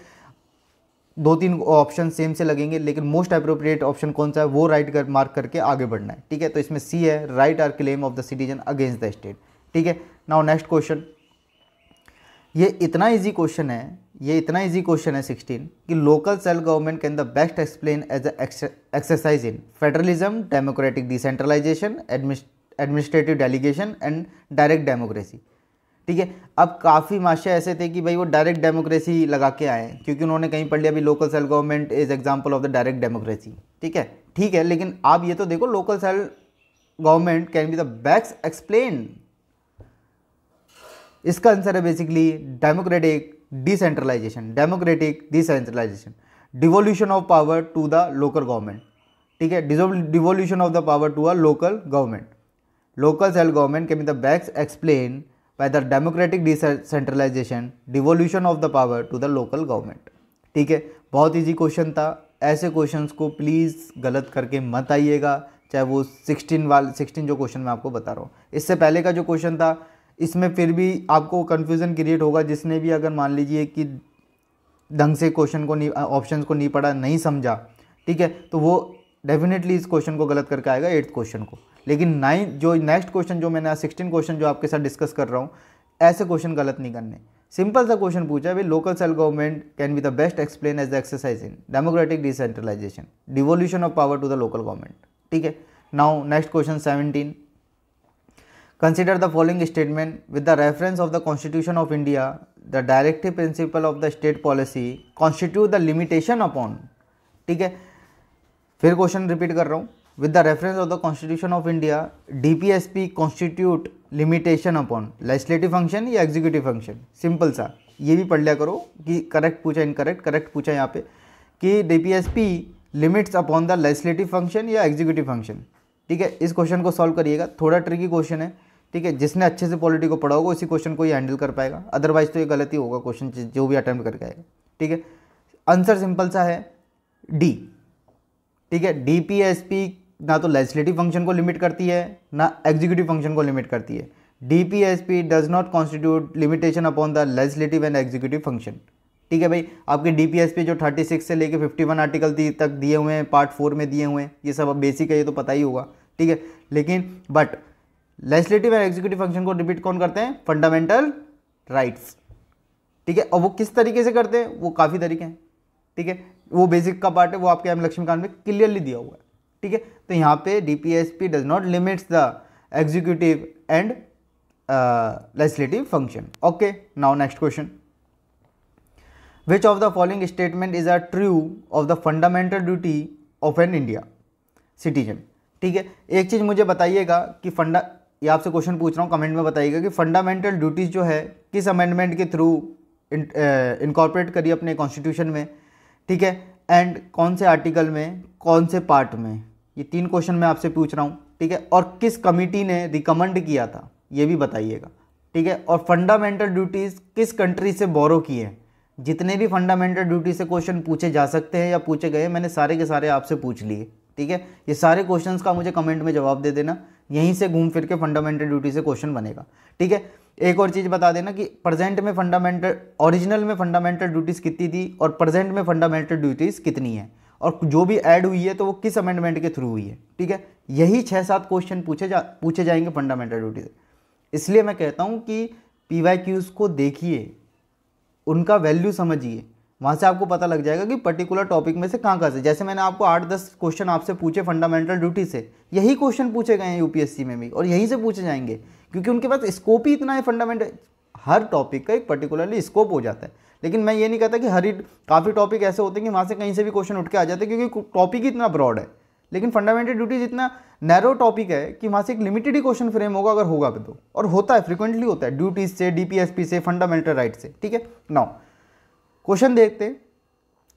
2-3 ऑप्शन सेम से लगेंगे, लेकिन मोस्ट अप्रोप्रिएट ऑप्शन कौन सा है वो राइट कर मार्क करके आगे बढ़ना है, ठीक है। तो इसमें सी है, right are claim of the citizen against the state, ठीक है। नाउ नेक्स्ट क्वेश्चन, ये इतना इजी क्वेश्चन है, ये इतना इजी क्वेश्चन है 16 कि local self government can the best explain as exercise in federalism, democratic decentralisation, administrative delegation and direct democracy, ठीक है। अब काफ़ी मास्टर ऐसे थे कि भाई वो डायरेक्ट डेमोक्रेसी लगा के आए, क्योंकि उन्होंने कहीं पढ़ लिया भी local self government is example of the direct democracy, ठीक है। लेकिन आप ये तो देखो, local self government can be the best explain, इसका आंसर है basically democratic decentralisation, devolution of power to the local government, ठीक है। Devolution of the power to a local government, local self government can be the best explain by the democratic decentralisation, devolution of the power to the local government, ठीक है। बहुत easy question था, ऐसे questions को please गलत करके मत आइएगा, चाहे वो 16 जो क्वेश्चन मैं आपको बता रहा हूँ। इससे पहले का जो क्वेश्चन था, इसमें फिर भी आपको कन्फ्यूज़न क्रिएट होगा, जिसने भी अगर मान लीजिए कि ढंग से क्वेश्चन को नहीं, ऑप्शंस को नहीं पढ़ा, नहीं समझा, ठीक है, तो वो डेफिनेटली इस क्वेश्चन को गलत करके आएगा 8th क्वेश्चन को। लेकिन 9 जो नेक्स्ट क्वेश्चन जो मैंने 16 क्वेश्चन जो आपके साथ डिस्कस कर रहा हूँ, ऐसे क्वेश्चन गलत नहीं करने। सिंपल सा क्वेश्चन पूछा है भाई, local self government can be the best explain as the exercise in democratic decentralisation, devolution of power to the local government, ठीक है। Now next question 17, consider the following statement with the reference of the Constitution of India, the directive principle of the state policy constitute the limitation upon, ठीक है। फिर question repeat कर रहा हूँ, with the reference of the Constitution of India, DPSP constitute limitation upon legislative function या executive function। Simple सा ये भी पढ़ लिया करो कि करेक्ट पूछा इनकरेक्ट, करेक्ट पूछा यहाँ पे कि DPSP limits upon the legislative function या एग्जीक्यूटिव फंक्शन, ठीक है। इस क्वेश्चन को सॉल्व करिएगा, थोड़ा ट्रिकी क्वेश्चन है, ठीक है। जिसने अच्छे से पॉलिटी को पढ़ा होगा उसी क्वेश्चन को ये हैंडल कर पाएगा, अदरवाइज तो ये गलत ही होगा क्वेश्चन जो भी अटेम्प्ट करके आएगा, ठीक है। आंसर सिंपल सा है डी, ठीक है। DPSP ना तो लेजिस्लेटिव फंक्शन को लिमिट करती है ना एग्जीक्यूटिव फंक्शन को लिमिट करती है। DPSP does not constitute limitation upon the legislative and executive function, ठीक है भाई। आपके DPSP जो 36 से लेके 51 आर्टिकल तक दिए हुए हैं, पार्ट 4 में दिए हुए हैं, ये सब अब बेसिक है, ये तो पता ही होगा, ठीक है। लेकिन but legislative and executive function को रिपीट कौन करते हैं? फंडामेंटल राइट्स, ठीक है। और वो किस तरीके से करते हैं? वो काफ़ी तरीके हैं, ठीक है। वो बेसिक का पार्ट है, वो आपके लक्ष्मीकांत में क्लियरली दिया हुआ है, ठीक है। तो यहाँ पे DPSP does not limits the executive and legislative function. Okay, now next question, which of the following statement is a true of the fundamental duty of an India citizen, ठीक है। एक चीज़ मुझे बताइएगा कि ये आपसे क्वेश्चन पूछ रहा हूँ, कमेंट में बताइएगा कि फंडामेंटल ड्यूटीज़ जो है किस अमेंडमेंट के थ्रू इनकॉर्पोरेट करी अपने कॉन्स्टिट्यूशन में, ठीक है, एंड कौन से आर्टिकल में, कौन से पार्ट में। ये 3 क्वेश्चन मैं आपसे पूछ रहा हूँ, ठीक है। और किस कमिटी ने रिकमेंड किया था ये भी बताइएगा, ठीक है। और फंडामेंटल ड्यूटीज़ किस कंट्री से बोरो किए हैं। जितने भी फंडामेंटल ड्यूटी से क्वेश्चन पूछे जा सकते हैं या पूछे गए, मैंने सारे के सारे आपसे पूछ लिए, ठीक है। ये सारे क्वेश्चंस का मुझे कमेंट में जवाब दे देना, यहीं से घूम फिर के फंडामेंटल ड्यूटी से क्वेश्चन बनेगा, ठीक है। एक और चीज़ बता देना कि प्रेजेंट में ओरिजिनल में फंडामेंटल ड्यूटीज़ कितनी थी और प्रेजेंट में फंडामेंटल ड्यूटीज़ कितनी है, और जो भी ऐड हुई है तो वो किस अमेंडमेंट के थ्रू हुई है, ठीक है। यही 6-7 क्वेश्चन पूछे जाएंगे फंडामेंटल ड्यूटी से। इसलिए मैं कहता हूँ कि PYQs को देखिए, उनका वैल्यू समझिए, वहाँ से आपको पता लग जाएगा कि पर्टिकुलर टॉपिक में से कहाँ से। जैसे मैंने आपको 8-10 क्वेश्चन आपसे पूछे फंडामेंटल ड्यूटी से, यही क्वेश्चन पूछे गए हैं UPSC में भी, और यहीं से पूछे जाएंगे, क्योंकि उनके पास स्कोप ही इतना है। फंडामेंटल हर टॉपिक का एक पर्टिकुलरली स्कोप हो जाता है। लेकिन मैं ये नहीं कहता कि काफ़ी टॉपिक ऐसे होते हैं कि वहाँ से कहीं से भी क्वेश्चन उठ के आ जाते हैं, क्योंकि टॉपिक ही इतना ब्रॉड है। लेकिन फंडामेंटल ड्यूटीज इतना नैरो टॉपिक है कि वहाँ से एक लिमिटेड ही क्वेश्चन फ्रेम होगा, अगर होगा भी तो, और होता है, फ्रिक्वेंटली होता है, ड्यूटीज से, DPSP से, फंडामेंटल राइट से, ठीक है। नाउ क्वेश्चन देखते हैं,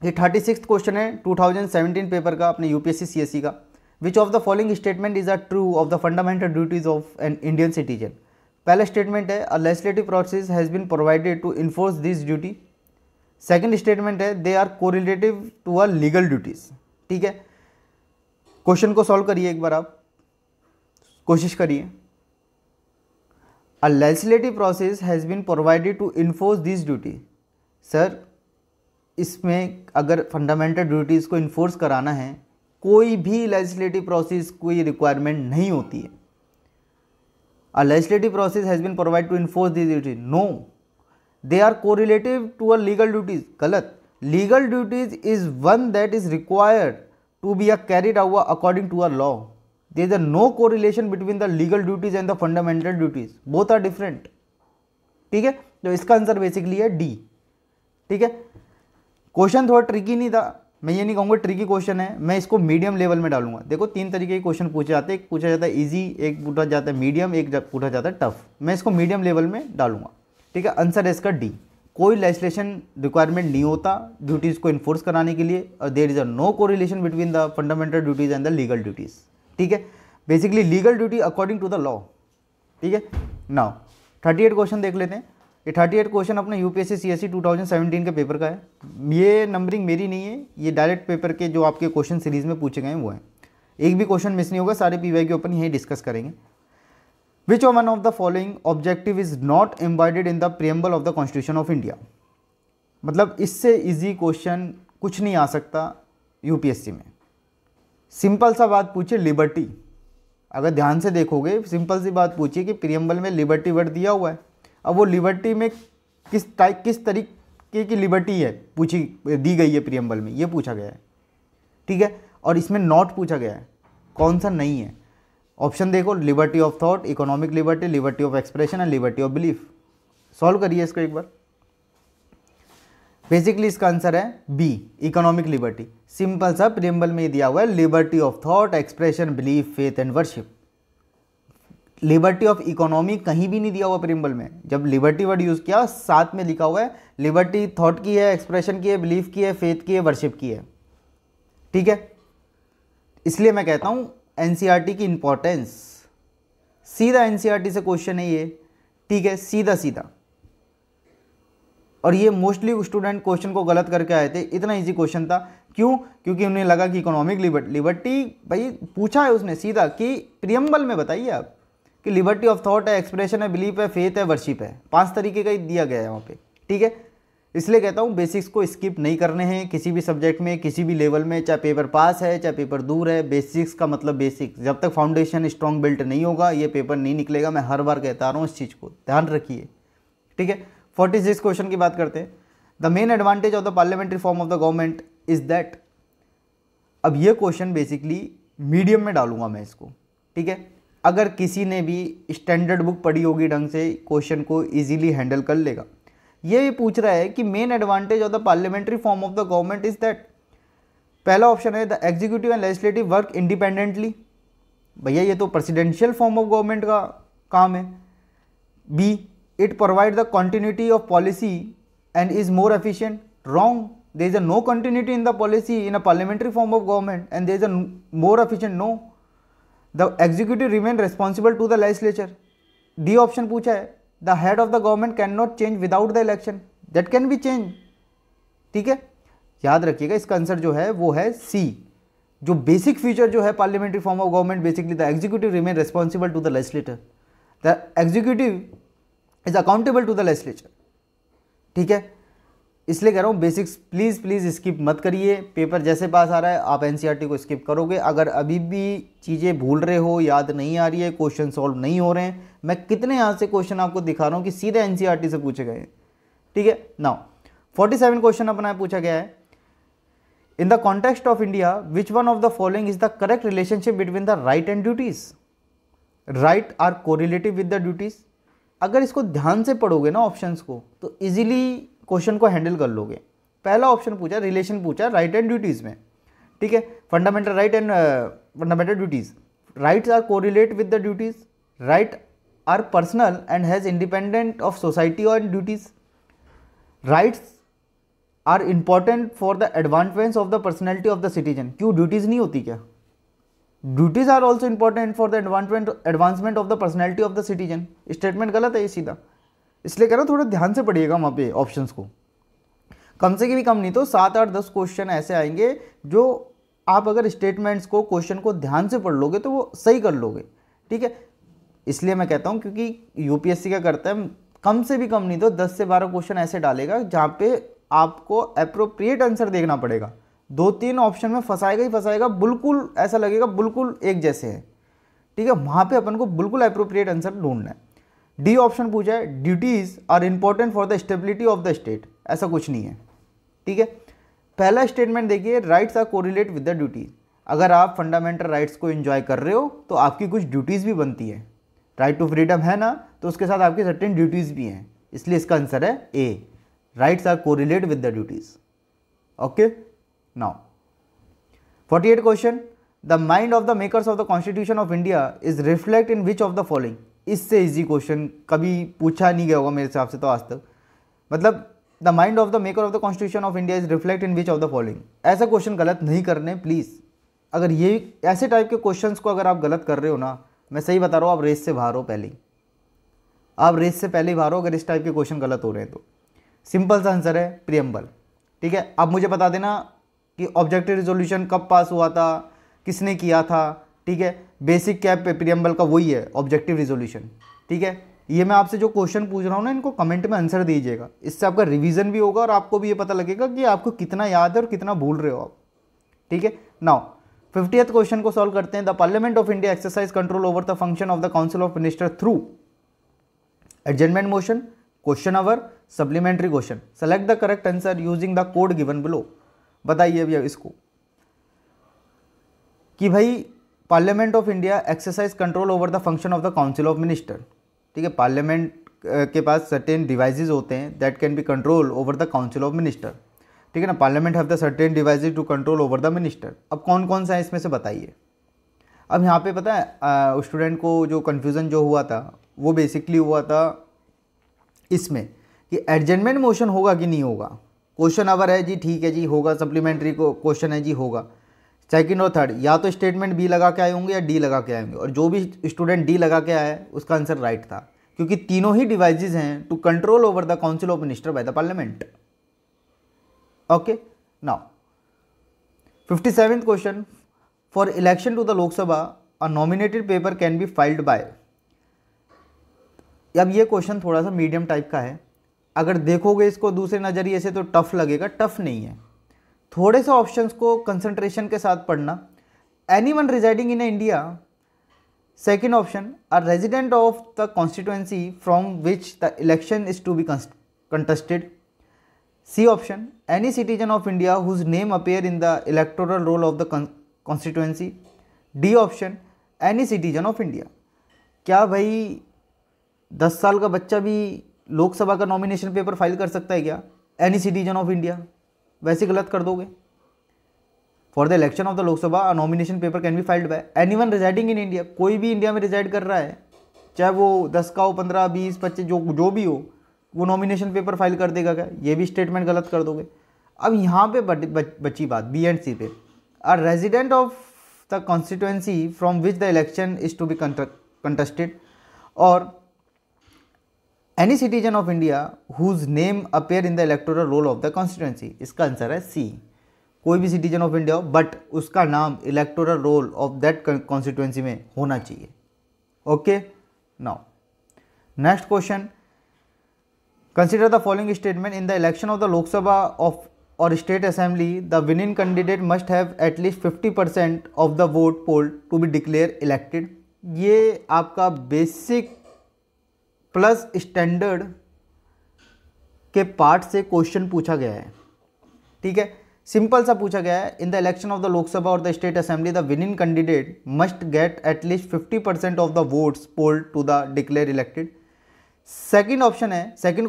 ये 36 क्वेश्चन है 2017 पेपर का, अपने UPSC CSE का। Which of the following statement is a true of the fundamental duties of an Indian citizen. पहला स्टेटमेंट है a legislative process has been provided to enforce this duty. Second statement है they are correlative to a legal duties. ठीक है, question को solve करिए एक बार, आप कोशिश करिए। A legislative process has been provided to enforce this duty. Sir इसमें अगर फंडामेंटल ड्यूटीज़ को इन्फोर्स कराना है, कोई भी लेजिस्लेटिव प्रोसेस कोई रिक्वायरमेंट नहीं होती है। A legislative process has been provide to enforce this duty, no, they are correlative to a legal duties. गलत, legal duties is one that is required to be carried out according to a law. There is a no correlation between the legal duties and the fundamental duties, both are different. ठीक है, तो इसका answer basically है D. ठीक है, question थोड़ा tricky नहीं था, मैं ये नहीं कहूँगा ट्रिकी क्वेश्चन है, मैं इसको मीडियम लेवल में डालूंगा। देखो 3 तरीके के क्वेश्चन पूछे जाते हैं, एक पूछा जाता है इजी, एक पूछा जाता है मीडियम, एक पूछा जाता है टफ। मैं इसको मीडियम लेवल में डालूंगा। ठीक है, आंसर है इसका डी। कोई लेजिस्लेशन रिक्वायरमेंट नहीं होता ड्यूटीज़ को इन्फोर्स कराने के लिए, और there is a no correlation between the fundamental duties and the legal duties. ठीक है, basically legal duty according to the law. ठीक है, नाउ 38 क्वेश्चन देख लेते हैं। ये 38 क्वेश्चन अपने यूपीएससी सीएससी 2017 के पेपर का है। ये नंबरिंग मेरी नहीं है, ये डायरेक्ट पेपर के जो आपके क्वेश्चन सीरीज में पूछे गए हैं वो हैं। एक भी क्वेश्चन मिस नहीं होगा, सारे पीवाई के ऊपर यही डिस्कस करेंगे। Which one of the following objective is not embodied in the preamble of the Constitution of India? मतलब इससे इजी क्वेश्चन कुछ नहीं आ सकता यूपीएससी में। सिंपल सा बात पूछिए, लिबर्टी। अगर ध्यान से देखोगे, सिंपल सी बात पूछिए कि प्रियम्बल में लिबर्टी वर्ड दिया हुआ है। अब वो लिबर्टी में किस तरीके की लिबर्टी है दी गई है प्रियम्बल में, ये पूछा गया है। ठीक है, और इसमें नॉट पूछा गया है, कौन सा नहीं है। ऑप्शन देखो, liberty of thought, economic liberty, liberty of expression and liberty of belief. Solve करिए इसको एक बार। बेसिकली इसका आंसर है बी, इकोनॉमिक लिबर्टी। सिंपल सा प्रियम्बल में दिया हुआ है liberty of thought, expression, belief, faith and worship. Liberty of economy कहीं भी नहीं दिया हुआ प्रियम्बल में। जब लिबर्टी वर्ड यूज किया, साथ में लिखा हुआ है लिबर्टी थॉट की है, एक्सप्रेशन की है, बिलीफ की है, फेथ की है, वर्शिप की है। ठीक है, इसलिए मैं कहता हूं एनसीईआरटी की इंपॉर्टेंस, सीधा एनसीईआरटी से क्वेश्चन है ये। ठीक है, सीधा सीधा। और ये मोस्टली स्टूडेंट क्वेश्चन को गलत करके आए थे, इतना इजी क्वेश्चन था। क्यों? क्योंकि उन्हें लगा कि इकोनॉमिक लिबर्टी भाई पूछा है उसने सीधा कि प्रियम्बल में बताइए आप कि लिबर्टी ऑफ थॉट है, एक्सप्रेशन है, बिलीफ है, फेथ है, वर्शिप है। 5 तरीके का ही दिया गया है वहाँ पे। ठीक है, इसलिए कहता हूँ बेसिक्स को स्किप नहीं करने हैं किसी भी सब्जेक्ट में, किसी भी लेवल में, चाहे पेपर पास है चाहे पेपर दूर है। बेसिक्स का मतलब बेसिक्स, जब तक फाउंडेशन स्ट्रॉन्ग बिल्ट नहीं होगा ये पेपर नहीं निकलेगा। मैं हर बार कहता रहा हूँ, इस चीज़ को ध्यान रखिए। ठीक है, 46 क्वेश्चन की बात करते हैं। The main advantage of the parliamentary form of the government is that. अब ये क्वेश्चन बेसिकली मीडियम में डालूंगा मैं इसको। ठीक है, अगर किसी ने भी स्टैंडर्ड बुक पढ़ी होगी ढंग से, क्वेश्चन को ईजिली हैंडल कर लेगा। ये पूछ रहा है कि main advantage of the parliamentary form of the government is that. पहला ऑप्शन है the executive and legislative work independently. भैया ये तो प्रेसिडेंशियल फॉर्म ऑफ गवर्नमेंट का काम है। B, it provide the continuity of policy and is more efficient. Wrong, there is a no continuity in the policy in a parliamentary form of government and there is a more efficient. No, the executive remain responsible to the legislature. D option पूछा है the head of the government can not change without the election, that can be change. ठीक है, याद रखिएगा इसका answer जो है वो है सी। जो बेसिक फीचर जो है parliamentary form of government, basically the executive remain responsible to the legislator, the executive is accountable to the legislature. ठीक है, इसलिए कह रहा हूँ बेसिक्स प्लीज़ स्किप मत करिए। पेपर जैसे पास आ रहा है आप एनसीईआरटी को स्किप करोगे। अगर अभी भी चीज़ें भूल रहे हो, याद नहीं आ रही है, क्वेश्चन सॉल्व नहीं हो रहे हैं, मैं कितने यहाँ से क्वेश्चन आपको दिखा रहा हूँ कि सीधे एनसीईआरटी से पूछे गए। ठीक है, नाउ 47 क्वेश्चन अपना पूछा गया है। In the context of India which one of the following is the correct relationship between the right and duties. Right are correlative with the duties. अगर इसको ध्यान से पढ़ोगे ना ऑप्शंस को, तो इजीली क्वेश्चन को हैंडल कर लोगे। पहला ऑप्शन पूछा, रिलेशन पूछा राइट एंड ड्यूटीज में। ठीक है, fundamental right and fundamental duties. Rights are correlate with the duties. Right are personal and has independent of society और duties. Rights are important for the advancement of the personality of the citizen. क्यों duties नहीं होती क्या? Duties are also important for the advancement of the personality of the citizen. Statement गलत है ये सीधा, इसलिए कह रहा हूँ थोड़ा ध्यान से पढ़िएगा वहाँ पे ऑप्शंस को। कम से भी कम नहीं तो 7, 8, 10 क्वेश्चन ऐसे आएंगे जो आप अगर स्टेटमेंट्स को, क्वेश्चन को ध्यान से पढ़ लोगे तो वो सही कर लोगे, ठीक है। इसलिए मैं कहता हूँ, क्योंकि यूपीएससी क्या करता है, कम से भी कम नहीं तो 10 से 12 क्वेश्चन ऐसे डालेगा जहाँ पे आपको अप्रोप्रिएट आंसर देखना पड़ेगा। 2-3 ऑप्शन में फंसाएगा ही फंसाएगा, बिल्कुल ऐसा लगेगा बिल्कुल एक जैसे है, ठीक है। वहाँ पे अपन को बिल्कुल अप्रोप्रिएट आंसर ढूंढना है। डी ऑप्शन पूछा है, duties are important for the stability of the state. ऐसा कुछ नहीं है, ठीक है। पहला स्टेटमेंट देखिए, rights are correlate with the duties. अगर आप फंडामेंटल राइट्स को एंजॉय कर रहे हो तो आपकी कुछ ड्यूटीज़ भी बनती है। राइट टू फ्रीडम है ना, तो उसके साथ आपकी सर्टेन ड्यूटीज़ भी हैं, इसलिए इसका आंसर है A, rights are correlate with the duties. Okay, now 48 question, the mind of the makers of the constitution of India is reflect in which of the following. इससे इजी क्वेश्चन कभी पूछा नहीं गया होगा मेरे हिसाब से तो आज तक। मतलब the mind of the maker of the constitution of India is reflect in which of the following. ऐसा क्वेश्चन गलत नहीं करने प्लीज़। अगर ये ऐसे टाइप के क्वेश्चंस को अगर आप गलत कर रहे हो ना, मैं सही बता रहा हूँ, आप रेस से बाहर हो पहले ही, आप रेस से पहले ही बाहर हो अगर इस टाइप के क्वेश्चन गलत हो रहे हैं तो। सिंपल सा आंसर है प्रियम्बल, ठीक है। अब मुझे बता देना कि ऑब्जेक्टिव रिजोल्यूशन कब पास हुआ था, किसने किया था, ठीक है। बेसिक कैप पे प्रियम्बल का वही है ऑब्जेक्टिव रिजोल्यूशन, ठीक है। ये मैं आपसे जो क्वेश्चन पूछ रहा हूँ ना, इनको कमेंट में आंसर दीजिएगा, इससे आपका रिवीजन भी होगा और आपको भी ये पता लगेगा कि आपको कितना याद है और कितना भूल रहे हो आप, ठीक है। नाउ 50th क्वेश्चन को सॉल्व करते हैं। The parliament of India exercise control over the function of the council of minister through adjournment motion, question hour, supplementary question. Select the correct answer using the code given below. बताइए भैया इसको कि भाई parliament of India exercise control over the function of the council of minister, ठीक है। Parliament के पास certain devices होते हैं that can be control over the council of minister, ठीक है ना। Parliament have the certain devices to control over the minister. अब कौन कौन सा है इसमें से बताइए। अब यहाँ पे पता है स्टूडेंट को जो कन्फ्यूज़न जो हुआ था वो बेसिकली हुआ था इसमें कि एडजमेंट मोशन होगा कि नहीं होगा। क्वेश्चन अवर है जी, ठीक है जी होगा, सप्लीमेंट्री को क्वेश्चन है जी होगा। सेकंड और थर्ड या तो स्टेटमेंट बी लगा के आए होंगे या डी लगा के आए होंगे, और जो भी स्टूडेंट डी लगा के आया है उसका आंसर राइट था, क्योंकि तीनों ही डिवाइसेस हैं to control over the council of minister by the parliament. Okay, now 57th question, for election to the Lok Sabha a nominated paper can be filed by. अब ये क्वेश्चन थोड़ा सा मीडियम टाइप का है, अगर देखोगे इसको दूसरे नज़रिए से तो टफ लगेगा, टफ नहीं है। थोड़े से ऑप्शंस को कंसंट्रेशन के साथ पढ़ना। Anyone residing in India, second option, a resident of the constituency from which the election is to be contested. C option, any citizen of India whose name appear in the electoral roll of the constituency. D option, any citizen of India. क्या भाई 10 साल का बच्चा भी लोकसभा का nomination paper file कर सकता है क्या? एनी सिटीजन ऑफ इंडिया वैसे गलत कर दोगे। For the election of the Lok Sabha nomination paper can be filed bye anyone residing in India. कोई भी इंडिया में रिजाइड कर रहा है, चाहे वो 10 का हो, 15, 20, 25 जो भी हो, वो नॉमिनेशन पेपर फाइल कर देगा क्या? ये भी स्टेटमेंट गलत कर दोगे। अब यहाँ पे बची बात बी एंड सी पे। Are resident of the constituency from which the election is to be contested, और any citizen of India whose name appear in the electoral roll of the constituency. इसका आंसर है C, कोई भी citizen of India हो but उसका नाम electoral roll of that constituency में होना चाहिए। Okay, now next question, consider the following statement, in the election of the Lok Sabha of और state assembly the winning candidate must have at least 50% of the vote poll to be declare elected. ये आपका basic plus standard के part से question पूछा गया है, ठीक है। सिंपल सा पूछा गया है, in the election of the Lok Sabha और the state assembly the winning candidate must get at least 50% of the votes polled to the declare elected. Second option है, सेकंड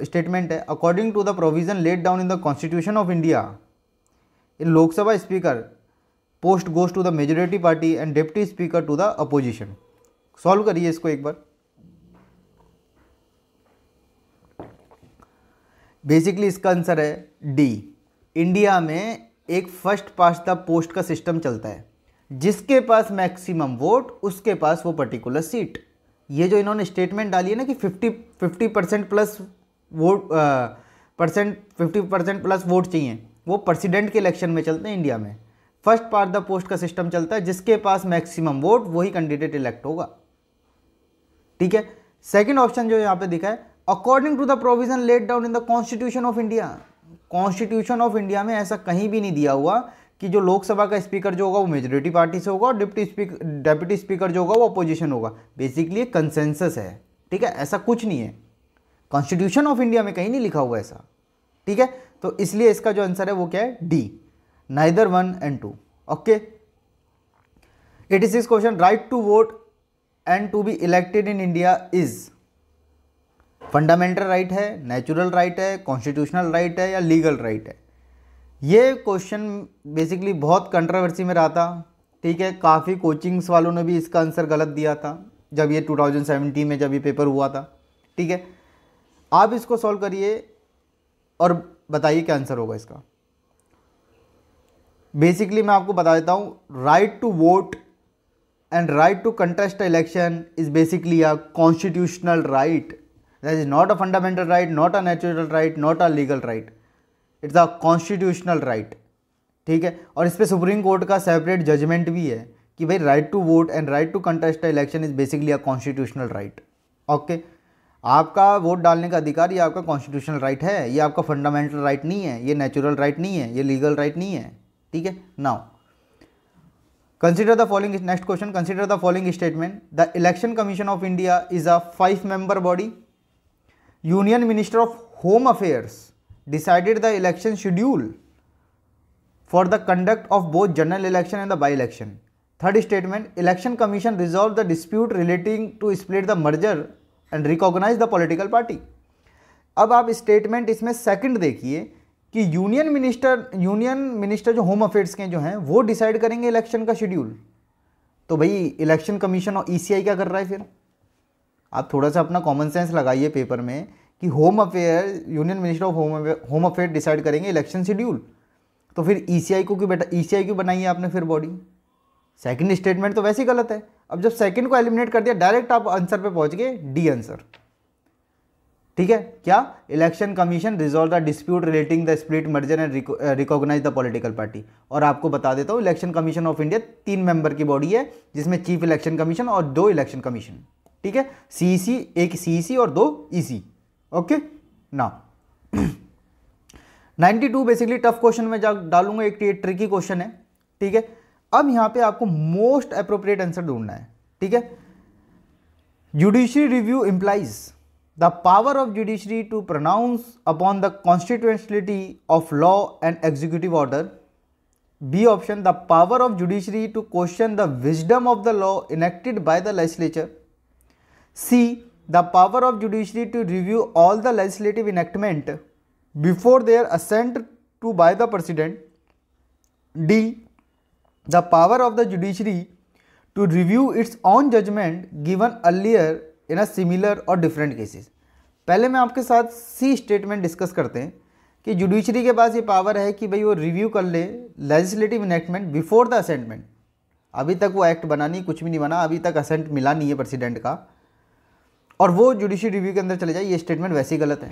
स्टेटमेंट है, according to the provision laid down in the constitution of India in Lok Sabha speaker post goes to the majority party and deputy speaker to the opposition. Solve करिए इसको एक बार। Basically इसका answer है D. India में एक first past the post का system चलता है, जिसके पास मैक्सिमम वोट उसके पास वो पर्टिकुलर सीट। ये जो इन्होंने स्टेटमेंट डाली है ना कि 50% प्लस वोट 50% प्लस वोट चाहिए, वो प्रेसिडेंट के इलेक्शन में चलते हैं इंडिया में। फर्स्ट पार्ट द पोस्ट का सिस्टम चलता है, जिसके पास मैक्सिमम वोट वही कैंडिडेट इलेक्ट होगा। ठीक है। सेकंड ऑप्शन जो यहाँ पे दिखा है, according to the provision laid down in the constitution of India. Constitution of India में ऐसा कहीं भी नहीं दिया हुआ कि जो लोकसभा का स्पीकर जो होगा वो मेजोरिटी पार्टी से होगा और डेप्यूटी स्पीकर जो होगा वो अपोजिशन होगा। बेसिकली कंसेंसस है। ठीक है, ऐसा कुछ नहीं है कॉन्स्टिट्यूशन ऑफ इंडिया में, कहीं नहीं लिखा हुआ ऐसा। ठीक है, तो इसलिए इसका जो आंसर है वो क्या है, D, neither 1 and 2। Okay. 86 question, right to vote and to be elected in India is fundamental right है, नेचुरल राइट है, कॉन्स्टिट्यूशनल राइट है या लीगल राइट है। ये क्वेश्चन बेसिकली बहुत कंट्रोवर्सी में रहा था। ठीक है, काफ़ी कोचिंग्स वालों ने भी इसका आंसर गलत दिया था जब ये 2017 में जब ये पेपर हुआ था। ठीक है, आप इसको सॉल्व करिए और बताइए क्या आंसर होगा इसका। बेसिकली मैं आपको बता देता हूँ, right to vote and right to contest election is basically a constitutional right. That is not a fundamental right, not a natural right, not a legal right, it's a constitutional right. ठीक है, और इस पर supreme court का separate judgement भी है कि भाई right to vote and right to contest election is basically a constitutional right. Okay, आपका वोट डालने का अधिकार ये आपका कॉन्स्टिट्यूशनल राइट है, ये आपका फंडामेंटल राइट नहीं है, ये नेचुरल राइट नहीं है, ये लीगल राइट नहीं है। ठीक है, now consider the following, next question, consider the following statement, the election commission of India is a 5-member body, union minister of home affairs decided the election schedule for the conduct of both general election and the by-election. Third statement, election commission resolved the dispute relating to split the merger and recognize the political party. अब आप statement इसमें second देखिए कि union minister जो home affairs के जो हैं वो डिसाइड करेंगे इलेक्शन का शेड्यूल। तो भाई इलेक्शन कमीशन और ईसीआई क्या कर रहा है फिर? आप थोड़ा सा अपना कॉमन सेंस लगाइए पेपर में कि home affair, union minister of home affair decide करेंगे इलेक्शन शेड्यूल, तो फिर ईसीआई को क्यों ईसीआई क्यों बनाई है आपने फिर बॉडी? सेकंड स्टेटमेंट तो वैसे ही गलत है। अब जब सेकंड को एलिमिनेट कर दिया, डायरेक्ट आप आंसर पे पहुंच गए, डी आंसर। ठीक है, क्या? Election commission resolve the dispute relating the split merger and recognise the political party. और आपको बता देता हूँ, election commission of India 3 member की बॉडी है, जिसमें चीफ इलेक्शन कमीशन और 2 इलेक्शन कमीशन। ठीक है, सीईसी, एक सीईसी और 2 EC. Okay, now 92 basically tough question में जा डालूंगा, एक ट्रिकी क्वेश्चन है। ठीक है, अब यहां पे आपको मोस्ट अप्रोप्रिएट आंसर ढूंढना है। ठीक है, judiciary review implies the power of judiciary to pronounce upon the constitutionality of law and executive order. B option, the power of judiciary to question the wisdom of the law enacted by the legislature. C, the power of judiciary to review all the legislative enactment before their assent to by the president. D, the power of the judiciary to review its own judgment given earlier in a similar or different cases. पहले मैं आपके साथ सी statement discuss करते हैं कि judiciary के पास ये power है कि भाई वो रिव्यू कर ले लेजिस्लेटिव इनेक्टमेंट बिफोर द असेंटमेंट। अभी तक वो एक्ट बना नहीं, कुछ भी नहीं बना, अभी तक असेंट मिला नहीं है प्रेसिडेंट का, और वो जुडिशियल रिव्यू के अंदर चले जाए। ये स्टेटमेंट वैसे ही गलत है।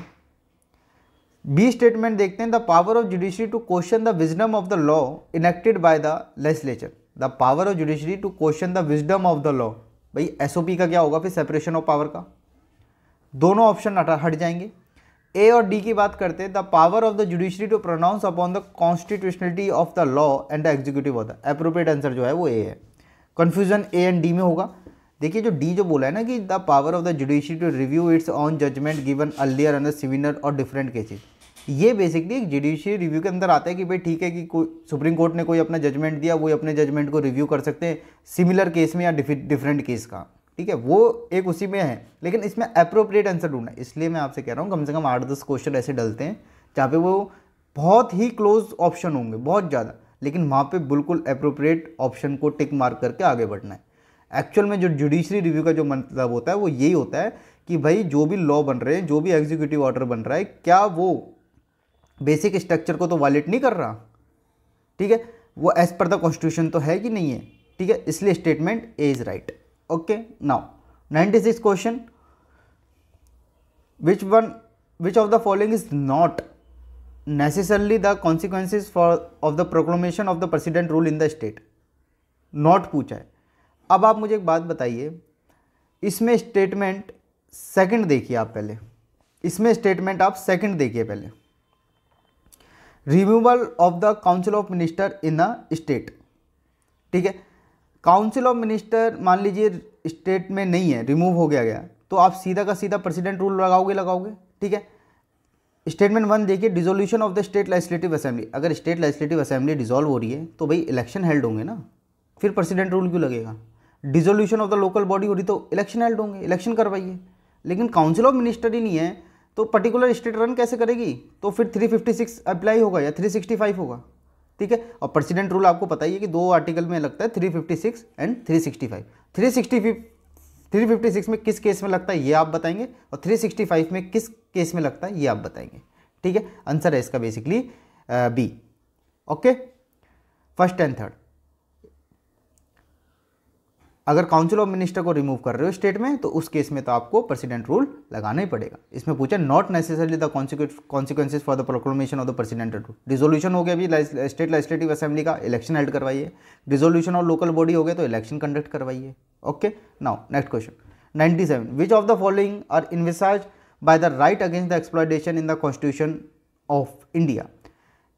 बी स्टेटमेंट देखते हैं, the power of judiciary to question the wisdom of the law enacted by the legislature. The power of judiciary to question the wisdom of the law, भाई एसओपी का क्या होगा फिर? सेपरेशन ऑफ पावर का। दोनों option हट जाएंगे। ए और डी की बात करते हैं, the power of the judiciary to pronounce upon the constitutionality of the law and the executive order. Appropriate answer जो है वो ए है। कंफ्यूजन ए एंड डी में होगा। देखिए जो डी जो बोला है ना कि the power of the judiciary to review its own judgement given earlier under similar और डिफरेंट केसेस, ये बेसिकली एक जुडिशियल रिव्यू के अंदर आता है कि भाई ठीक है कि कोई सुप्रीम कोर्ट ने कोई अपना जजमेंट दिया, वो अपने जजमेंट को रिव्यू कर सकते हैं सिमिलर केस में या डिफरेंट केस का। ठीक है, वो एक उसी में है, लेकिन इसमें अप्रोप्रिएट आंसर ढूंढना है। इसलिए मैं आपसे कह रहा हूँ कम से कम 8-10 क्वेश्चन ऐसे डलते हैं जहाँ पे वो बहुत ही क्लोज ऑप्शन होंगे, बहुत ज़्यादा, लेकिन वहाँ पे बिल्कुल अप्रोप्रिएट ऑप्शन को टिक मार्क करके आगे बढ़ना है। एक्चुअल में जो जुडिशरी रिव्यू का जो मतलब होता है वो यही होता है कि भाई जो भी लॉ बन रहे हैं, जो भी एग्जीक्यूटिव ऑर्डर बन रहा है, क्या वो बेसिक स्ट्रक्चर को तो वायलेट नहीं कर रहा? ठीक है, वो एज पर द कॉन्स्टिट्यूशन तो है कि नहीं है? ठीक है, इसलिए statement A is right. Okay, now 96 question, which of the following is not necessarily the consequences of the proclamation of the president rule in the state. Not पूछा है। अब आप मुझे एक बात बताइए, इसमें स्टेटमेंट सेकंड देखिए आप पहले, इसमें स्टेटमेंट आप सेकंड देखिए पहले, removal of the council of minister in the state. ठीक है, काउंसिल ऑफ मिनिस्टर मान लीजिए स्टेट में नहीं है, रिमूव हो गया, तो आप सीधा का सीधा प्रेसिडेंट रूल लगाओगे। ठीक है, स्टेटमेंट 1 देखिए, dissolution of the state legislative assembly. अगर स्टेट लेजिस्लेटिव असेंबली डिसॉल्व हो रही है तो भाई इलेक्शन हेल्ड होंगे ना, फिर प्रेसिडेंट रूल क्यों लगेगा। Dissolution of the local body हो रही तो इलेक्शन हेल्ड होंगे, इलेक्शन करवाइए। लेकिन काउंसिल ऑफ मिनिस्टर ही नहीं है तो पर्टिकुलर स्टेट रन कैसे करेगी, तो फिर 356 अप्लाई होगा या 365 होगा। ठीक है, और प्रेसिडेंट रूल आपको पता ही है कि 2 आर्टिकल में लगता है, 356 एंड 365। 356 में किस केस में लगता है ये आप बताएंगे, और 365 में किस केस में लगता है ये आप बताएंगे। ठीक है, आंसर है इसका basically B. Okay, first and third. अगर काउंसिल ऑफ मिनिस्टर को रिमूव कर रहे हो स्टेट में तो उस केस में तो आपको प्रेसिडेंट रूल लगाना ही पड़ेगा। इसमें पूछा not necessarily the consequences for the proclamation of the president rule. Dissolution हो गया अभी स्टेट लेजिस्लेटिव असेंबली का, इलेक्शन हेल्ड करवाइए। डिसोल्यूशन ऑफ लोकल बॉडी हो गया तो इलेक्शन कंडक्ट करवाइए। Okay, now next question 97, which of the following are envisaged by the right against the exploitation in the constitution of India.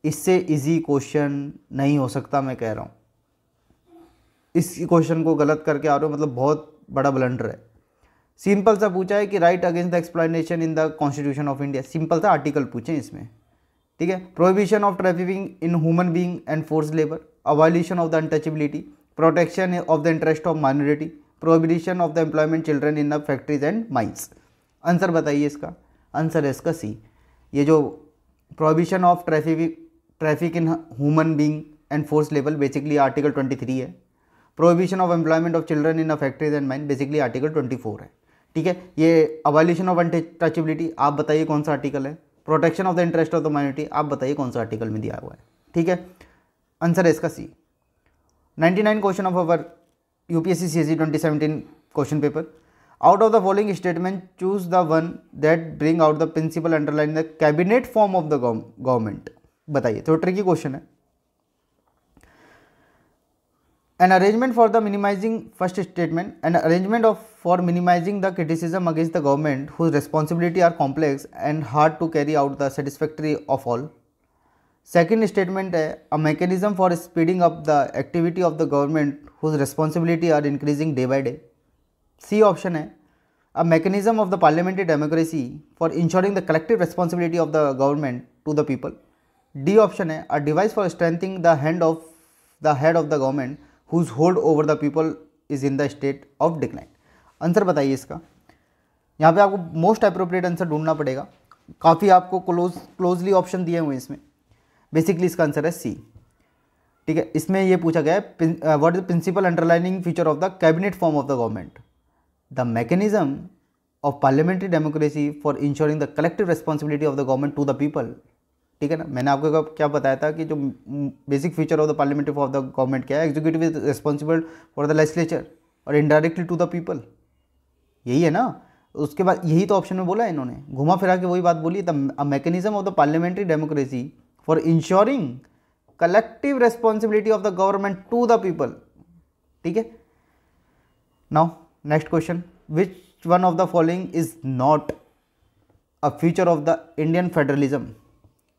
इससे easy question नहीं हो सकता, मैं कह रहा हूँ। इस क्वेश्चन को गलत करके आ रहे हो, मतलब बहुत बड़ा ब्लंडर है। सिंपल सा पूछा है कि right against the exploitation in the constitution of India, simple सा आर्टिकल पूछे इसमें। ठीक है, prohibition of trafficking in human being and force labour, abolition of the untouchability, protection of the interest of minority, prohibition of the employment children in the factories and mines. Answer बताइए इसका। Answer है इसका C. ये जो prohibition of traffic in human being and force labour basically article 23 है। Prohibition of employment of children in a factories and mine basically article 24 है। ठीक है, ये अवॉलिशन ऑफ अनटचेबिलिटी आप बताइए कौन सा आर्टिकल है। Protection of the interest of the minority आप बताइए कौन सा आर्टिकल में दिया हुआ है। ठीक है, आंसर है इसका C. 99 question of our UPSC CSE 2017 question paper. Out of the following statement choose the one that bring out the principle underline the cabinet form of the government. बताइए, थोड़ा ट्रिकी क्वेश्चन है। An arrangement for the minimizing first statement, an arrangement for minimizing the criticism against the government whose responsibility are complex and hard to carry out the satisfactory of all. Second statement है a mechanism for speeding up the activity of the government whose responsibility are increasing day by day. C option है a mechanism of the parliamentary democracy for ensuring the collective responsibility of the government to the people. D option है a device for strengthening the head of the government whose hold over the people is in the state of decline. Answer बताइए इसका। यहाँ पे आपको most appropriate answer ढूंढना पड़ेगा, काफ़ी आपको क्लोजली ऑप्शन दिए हुए हैं इसमें। बेसिकली इसका आंसर है सी। ठीक है, इसमें ये पूछा गया है what is the principle underlining feature of the cabinet form of the government, the mechanism of parliamentary democracy for ensuring the collective responsibility of the government to the people. ठीक है ना, मैंने आपको क्या बताया था कि जो basic feature of the parliamentary of the government क्या है, executive is responsible for the legislature और इनडायरेक्टली टू द पीपल, यही है ना। उसके बाद यही तो ऑप्शन में बोला है इन्होंने, घुमा फिरा के वही बात बोली, the mechanism of the parliamentary democracy for ensuring collective responsibility of the government to the people. ठीक है, now next question, which one of the following is not a feature of the Indian federalism.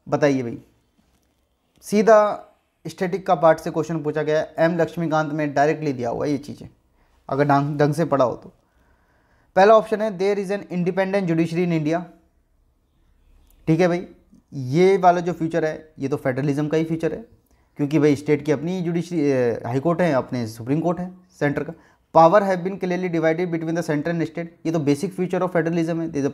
बताइए भाई, सीधा static का part से question पूछा गया है, एम लक्ष्मीकांत में डायरेक्टली दिया हुआ है ये चीज़ें, अगर ढंग से पढ़ा हो तो। पहला ऑप्शन है there is an independent judiciary in India. ठीक है भाई, ये वाला जो फीचर है ये तो फेडरलिज्म का ही फीचर है, क्योंकि भाई स्टेट की अपनी जुडिशरी हाई कोर्ट है, अपने सुप्रीम कोर्ट है सेंटर का। Power have been clearly divided between the centre and state, ये तो बेसिक फीचर ऑफ फेडरलिज्म है, there is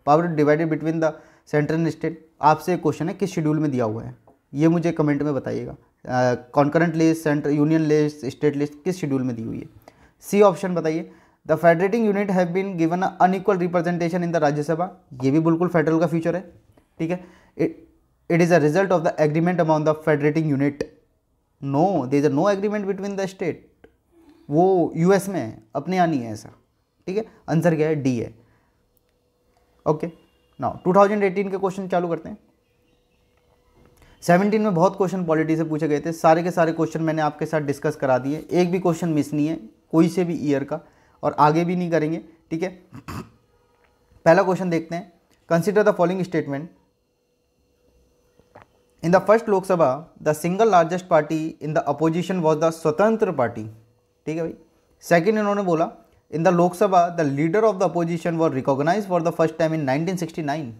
power divided between the centre and state. आपसे क्वेश्चन है किस शेड्यूल में दिया हुआ है, ये मुझे कमेंट में बताइएगा। Concurrent list, centre union list, state list किस शेड्यूल में दी हुई है। सी ऑप्शन बताइए, the federating unit have been given unequal representation in the Rajya Sabha, ये भी बिल्कुल फेडरल का फीचर है। ठीक है, it is a result of the agreement among the federating unit, no, there is no agreement between the state, वो US में है, अपने यहाँ नहीं है ऐसा, ठीक है। आंसर क्या है, डी है। ओके, नाउ 2018 के क्वेश्चन चालू करते हैं। 17 में बहुत क्वेश्चन पॉलिटी से पूछे गए थे, सारे के सारे क्वेश्चन मैंने आपके साथ डिस्कस करा दिए, एक भी क्वेश्चन मिस नहीं है कोई से भी ईयर का, और आगे भी नहीं करेंगे, ठीक है। पहला क्वेश्चन देखते हैं, consider the following statement, in the first Lok Sabha the single largest party in the opposition was the Swatantra party, ठीक है भाई। सेकेंड इन्होंने बोला, in the Lok Sabha the leader of the opposition was recognise for the first time in 1969।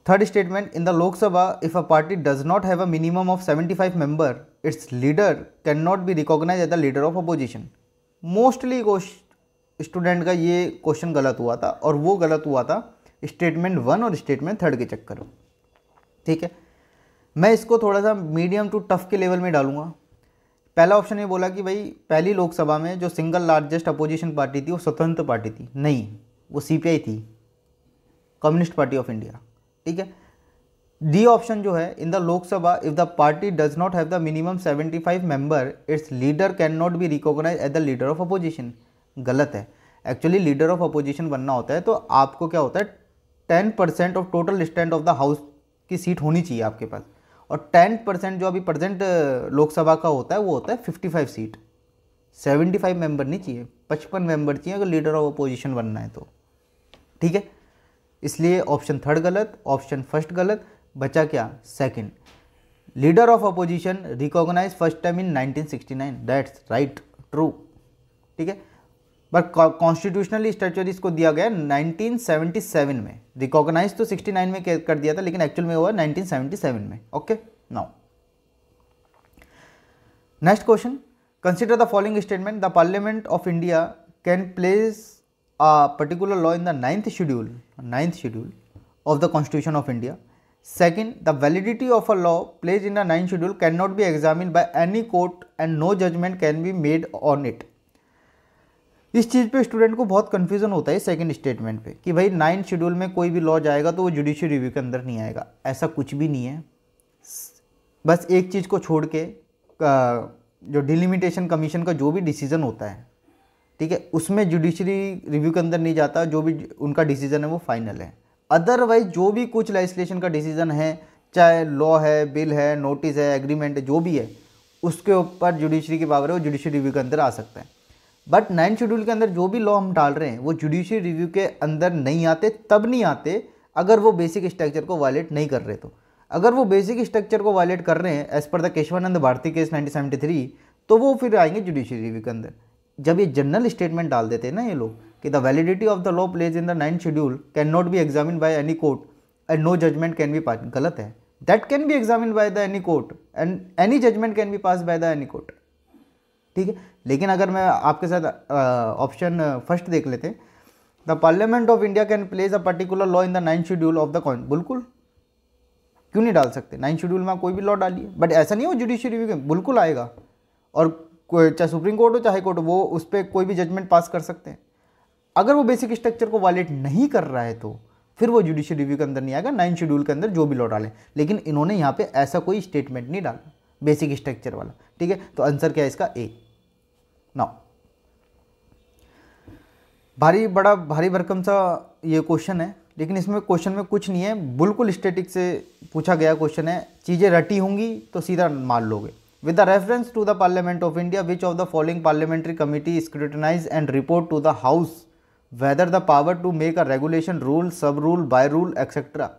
Third statement, in the Lok Sabha, if a party does not have a minimum of 75 member, its leader cannot be recognized as the leader of opposition। Mostly student का ये question गलत हुआ था, और वो गलत हुआ था स्टेटमेंट 1 और स्टेटमेंट 3 के चक्कर में, ठीक है। मैं इसको थोड़ा सा मीडियम टू टफ के लेवल में डालूंगा। पहला ऑप्शन ये बोला कि भाई पहली लोकसभा में जो सिंगल लार्जेस्ट अपोजिशन पार्टी थी वो स्वतंत्र पार्टी थी, नहीं, वो सीपीआई थी, कम्युनिस्ट पार्टी ऑफ इंडिया, ठीक है। डी ऑप्शन जो है, in the Lok Sabha if the party does not have the minimum 75 member, its leader can not be recognise as the leader of opposition, गलत है। एक्चुअली लीडर ऑफ अपोजिशन बनना होता है तो आपको क्या होता है, 10% of total stand of the house की सीट होनी चाहिए आपके पास, और 10% जो अभी प्रेजेंट लोकसभा का होता है वो होता है 55 सीट, 75 मेंबर नहीं चाहिए, 55 मेंबर चाहिए अगर लीडर ऑफ अपोजिशन बनना है तो, ठीक है। इसलिए ऑप्शन 3 गलत, ऑप्शन 1 गलत, बचा क्या, second, leader of opposition recognise first time in 1969, that's right, true, ठीक है। बट कॉन्स्टिट्यूशनली स्टैट्यूटरी इसको दिया गया 1977 में, रिकॉग्नाइज तो 69 में कर दिया था, लेकिन एक्चुअल में हुआ 1977 में। Okay, now next question, consider the following statement, the parliament of India can place a particular law in the ninth schedule of the Constitution of India. Second, the validity of a law placed in the ninth schedule cannot be examined by any court and no judgment can be made on it. इस चीज़ पे student को बहुत confusion होता है second statement पे कि भाई 9th schedule में कोई भी लॉ जाएगा तो वो जुडिशियल रिव्यू के अंदर नहीं आएगा, ऐसा कुछ भी नहीं है। बस एक चीज़ को छोड़ के जो डिलिमिटेशन कमीशन का जो भी डिसीजन होता है, ठीक है, उसमें जुडिशरी रिव्यू के अंदर नहीं जाता, जो भी उनका डिसीजन है वो फाइनल है। अदरवाइज जो भी कुछ लेजिस्लेशन का डिसीजन है, चाहे लॉ है, बिल है, नोटिस है, एग्रीमेंट है, जो भी है, उसके ऊपर जुडिशरी की पावर है, वो जुडिशरी रिव्यू के अंदर आ सकता है। बट 9th शेड्यूल के अंदर जो भी लॉ हम डाल रहे हैं वो जुडिशरी रिव्यू के अंदर नहीं आते, तब नहीं आते अगर वो बेसिक स्ट्रक्चर को वायलेट नहीं कर रहे। तो अगर वो बेसिक स्ट्रक्चर को वायलेट कर रहे हैं as per the Keshavananda Bharti case 1973, तो वो फिर आएंगे जुडिशरी रिव्यू के अंदर। जब ये जनरल स्टेटमेंट डाल देते हैं ना ये लोग कि the validity of the law place in the 9th schedule can not be examine by any court and no judgement can be pass, गलत है। That can be examine by the any court and any judgement can be pass by the any court, ठीक है। लेकिन अगर मैं आपके साथ option first देख लेते हैं, the parliament of India can place a particular law in the 9th schedule of the constitution, बिल्कुल क्यों नहीं डाल सकते, 9th शेड्यूल में कोई भी लॉ डालिए, बट ऐसा नहीं हो जुडिशरी रिव्यू के, बिल्कुल आएगा। और चाहे सुप्रीम कोर्ट हो चाहे हाई कोर्ट हो, वो उस पर कोई भी जजमेंट पास कर सकते हैं। अगर वो बेसिक स्ट्रक्चर को वायलेट नहीं कर रहा है तो फिर वो जुडिशियल रिव्यू के अंदर नहीं आएगा, 9th शेड्यूल के अंदर जो भी लॉ डालें। लेकिन इन्होंने यहाँ पे ऐसा कोई स्टेटमेंट नहीं डाला बेसिक स्ट्रक्चर वाला, ठीक है। तो आंसर क्या है इसका, ए। नाउ भारी भरकम सा ये क्वेश्चन है, लेकिन इसमें क्वेश्चन में कुछ नहीं है, बिल्कुल स्टैटिक से पूछा गया क्वेश्चन है, चीज़ें रटी होंगी तो सीधा मान लोगे। With the reference to the Parliament of India, which of the following parliamentary committee scrutinize and report to the House whether the power to make a regulation, rule, sub-rule, by-rule, etc.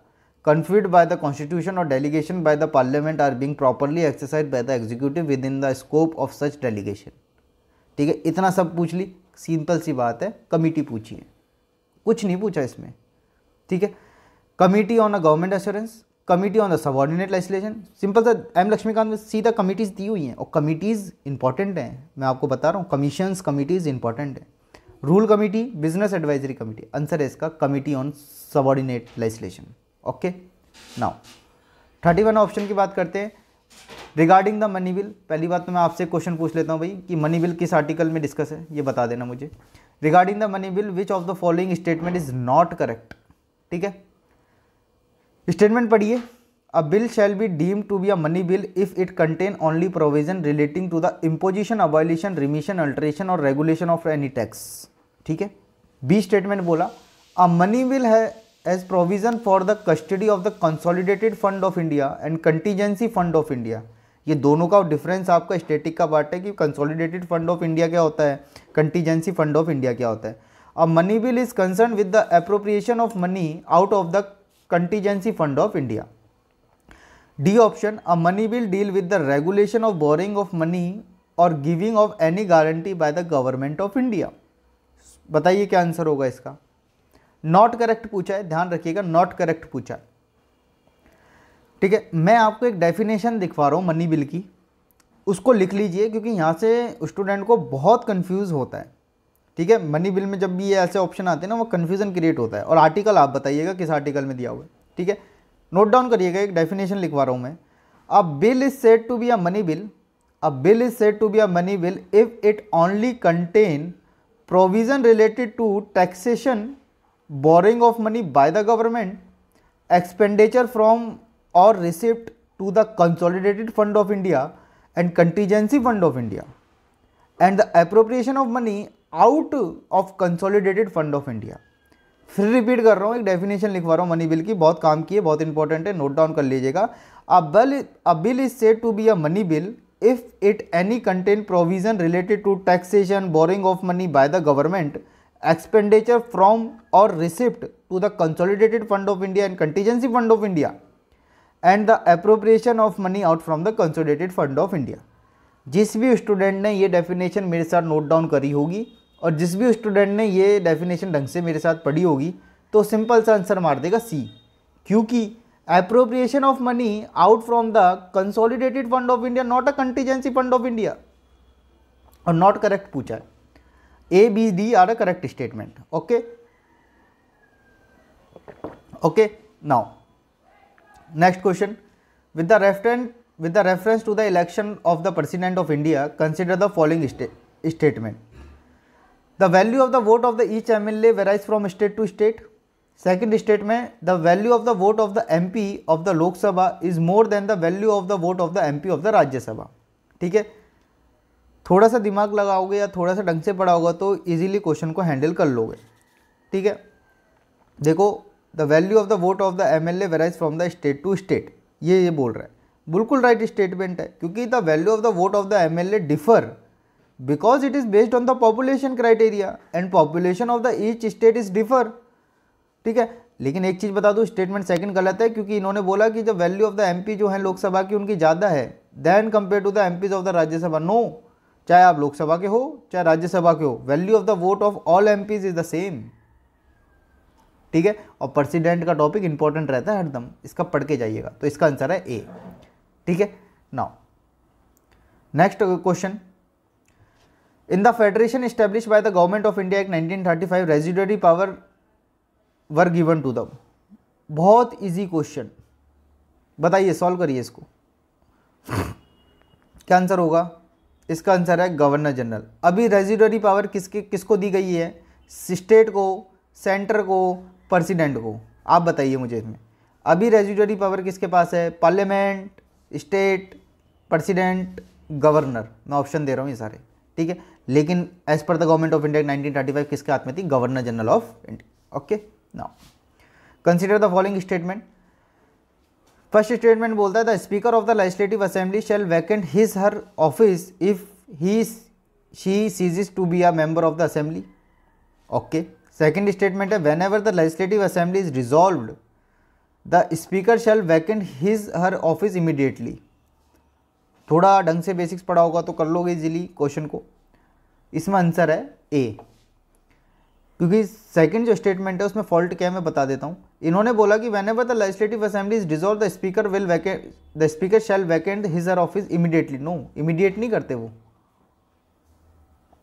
conferred by the Constitution or delegation by the Parliament are being properly exercised by the Executive within the scope of such delegation, ठीक है। इतना सब पूछ ली, simple सी बात है, committee पूछी है, कुछ नहीं पूछा इसमें, ठीक है। Committee on a government assurance, committee on the subordinate legislation, simple सा एम लक्ष्मीकांत में सीधा कमिटीज़ दी हुई हैं, और कमिटीज़ इंपॉर्टेंट हैं, मैं आपको बता रहा हूँ, कमीशंस कमिटीज़ इंपॉर्टेंट है। Rule committee, business advisory committee, answer है इसका committee on subordinate legislation. Okay, now 31 option की बात करते हैं, रिगार्डिंग द मनी बिल। पहली बात तो मैं आपसे क्वेश्चन पूछ लेता हूँ भाई कि मनी बिल किस आर्टिकल में डिस्कस है, ये बता देना मुझे। Regarding the money bill which of the following statement is not correct, ठीक है। स्टेटमेंट पढ़िए, A bill shall be deemed to be a money bill if it contain only provision relating to the imposition, abolition, remission, alteration or regulation of any tax. ठीक है. B statement बोला a money bill has provision for the custody of the consolidated fund of India and contingency fund of India. ये दोनों का difference आपका static का part है कि कंसोलिडेटेड फंड ऑफ इंडिया क्या होता है, कंटीजेंसी फंड ऑफ इंडिया क्या होता है. अ money bill is concern with the appropriation of money out of the contingency fund of India. D option, a money bill deal with the regulation of borrowing of money or giving of any guarantee by the government of India. बताइए क्या answer होगा इसका. Not correct पूछा है, ध्यान रखिएगा, not correct पूछा है. ठीक है, मैं आपको एक डेफिनेशन दिखवा रहा हूँ मनी बिल की, उसको लिख लीजिए क्योंकि यहाँ से स्टूडेंट को बहुत कंफ्यूज होता है. ठीक है, मनी बिल में जब भी ये ऐसे ऑप्शन आते हैं ना, वो कन्फ्यूजन क्रिएट होता है. और आर्टिकल आप बताइएगा किस आर्टिकल में दिया हुआ है. ठीक है, नोट डाउन करिएगा, एक डेफिनेशन लिखवा रहा हूं मैं. A bill is said to be a money bill, a bill is said to be a money bill if it only contain provision related to taxation, borrowing of money by the government, expenditure from और receipt to the consolidated fund of India and contingency fund of India and the appropriation of money out of consolidated fund of India. फिर repeat कर रहा हूँ, एक definition लिखवा रहा हूँ money bill की, बहुत काम की है, बहुत इंपॉर्टेंट है, नोट डाउन कर लीजिएगा. A bill is said to be a money bill if it any contain provision related to taxation, borrowing of money by the government, expenditure from और receipt to the consolidated fund of India and contingency fund of India and the appropriation of money out from the consolidated fund of India. जिस भी student ने ये definition मेरे साथ note down करी होगी और जिस भी स्टूडेंट ने ये डेफिनेशन ढंग से मेरे साथ पढ़ी होगी तो सिंपल सा आंसर मार देगा सी, क्योंकि appropriation of money out from the consolidated fund of India, not a contingency fund of India. और नॉट करेक्ट पूछा है. A B D are a correct statement. Okay okay, now next question. With the reference to the election of the president of India consider the following statement. The value of the vote of the each MLA varies from state to state. Second statement, the value of the vote of the MP of the Lok Sabha is more than the value of the vote of the MP of the Rajya Sabha. ठीक है, थोड़ा सा दिमाग लगाओगे या थोड़ा सा ढंग से पढ़ा होगा तो इजीली क्वेश्चन को हैंडल कर लोगे. ठीक है, देखो, the value of the vote of the MLA varies from the state to state, ये बोल रहा है. बिल्कुल राइट स्टेटमेंट है, क्योंकि the value of the vote of the MLA differ because it is based on the population criteria and population of the each state is differ. ठीक है, लेकिन एक चीज़ बता दूँ, स्टेटमेंट सेकंड गलत है, क्योंकि इन्होंने बोला कि जब वैल्यू ऑफ द MP जो है लोकसभा की उनकी ज़्यादा है than compare to the MPs of the Rajya Sabha. No, चाहे आप लोकसभा के हो चाहे राज्यसभा के हो, value of the vote of all MPs is the same. ठीक है, और प्रेसिडेंट का टॉपिक इंपॉर्टेंट रहता है हरदम, इसका पढ़ के जाइएगा. तो इसका आंसर है ए. ठीक है, now next question. In the federation established by the government of India Act 1935, residuary power were given to them. बहुत इजी क्वेश्चन, बताइए, सॉल्व करिए इसको. क्या आंसर होगा? इसका आंसर है गवर्नर जनरल. अभी रेजिडुअरी पावर किसको दी गई है? स्टेट को, सेंटर को, प्रेसिडेंट को. आप बताइए मुझे इसमें अभी रेजिडुअरी पावर किसके पास है? Parliament, state, president, governor. मैं ऑप्शन दे रहा हूँ ये सारे. ठीक है, लेकिन as per the government of India 1935 किसके हाथ में थी? Governor general of India. Okay, now consider the following statement. First statement बोलता है the speaker of the legislative assembly shall vacant his her office if he she ceases to be a member of the assembly. Okay, second statement है whenever the legislative assembly is resolved the speaker shall vacant his her office immediately. थोड़ा ढंग से basics पढ़ा होगा तो कर लोगे easily question को. इसमें आंसर है ए, क्योंकि सेकंड जो स्टेटमेंट है उसमें फॉल्ट क्या है मैं बता देता हूँ. इन्होंने बोला कि whenever the legislative assembly is dissolve the speaker shall vacant his her office immediately. No, immediate नहीं करते वो.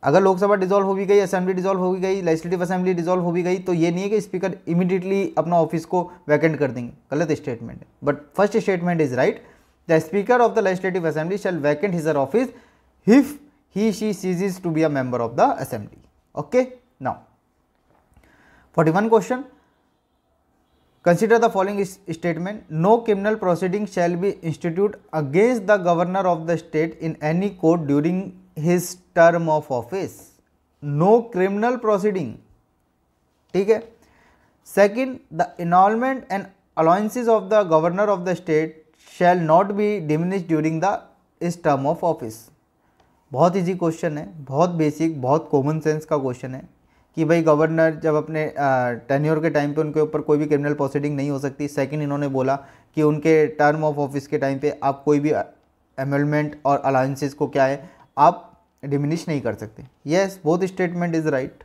अगर लोकसभा डिसॉल्व हो भी गई, असेंबली डिसॉल्व हो भी गई, लेजिस्लेटिव असेंबली डिसॉल्व हो भी गई, तो ये नहीं है कि स्पीकर इमीडिएटली अपना ऑफिस को वैकेंट कर देंगे. गलत स्टेटमेंट है. But first statement is right. The speaker of the legislative assembly shall vacant his her office if he she ceases to be a member of the assembly. Okay, now 41 question. Consider the following statement, no criminal proceeding shall be institute against the governor of the state in any court during his term of office. No criminal proceeding, ठीक है। Second, the emolument and allowances of the governor of the state shall not be diminish during the is term of office. बहुत easy question है, बहुत basic, बहुत common sense का question है कि भाई गवर्नर जब अपने टेन्योर के टाइम पे उनके ऊपर कोई भी क्रिमिनल प्रोसीडिंग नहीं हो सकती। सेकंड, इन्होंने बोला कि उनके टर्म ऑफ ऑफिस के टाइम पे आप कोई भी एमेंडमेंट और अलाउंसेस को क्या है आप डिमिनिश नहीं कर सकते। Yes, both statement is right,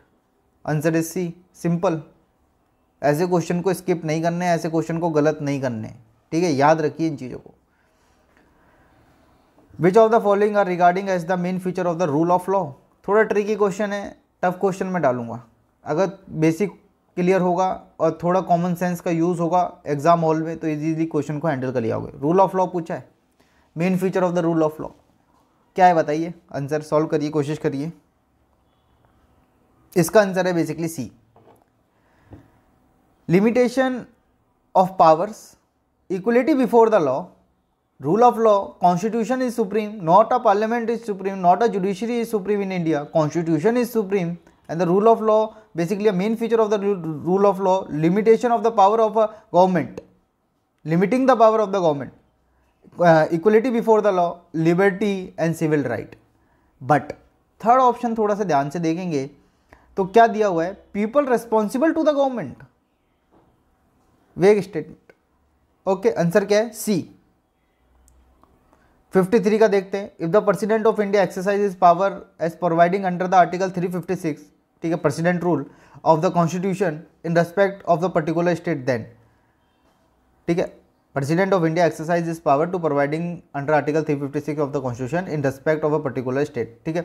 answer is C, simple. ऐसे क्वेश्चन को स्किप नहीं करने, ऐसे क्वेश्चन को गलत नहीं करने, ठीक है, याद रखिए इन चीज़ों को। Which of the following are regarding as the main feature of the rule of law. थोड़ा ट्रिकी क्वेश्चन है, टफ क्वेश्चन में डालूंगा। अगर बेसिक क्लियर होगा और थोड़ा कॉमन सेंस का यूज़ होगा एग्जाम हॉल में तो इजीली क्वेश्चन को हैंडल कर लिया होगा। रूल ऑफ लॉ पूछा है, main feature of the rule of law क्या है बताइए, आंसर सॉल्व करिए, कोशिश करिए। इसका आंसर है basically C, limitation of powers, equality before the law, rule of law, constitution is supreme, not a parliament is supreme, not a judiciary is supreme in India, constitution is supreme, and the rule of law, basically a main feature of the rule of law, limitation of the power of a government, limiting the power of the government, equality before the law, liberty and civil right. But third option थोड़ा सा ध्यान से देखेंगे तो क्या दिया हुआ है, people responsible to the government, vague statement. Okay, answer क्या है, सी। 53 का देखते हैं, if the president of India exercise power as providing under the article 356, ठीक है, president rule of the constitution in respect of the particular state, then, ठीक है, president of India exercise is power to providing under article 356 of the constitution in respect of a particular state, ठीक है,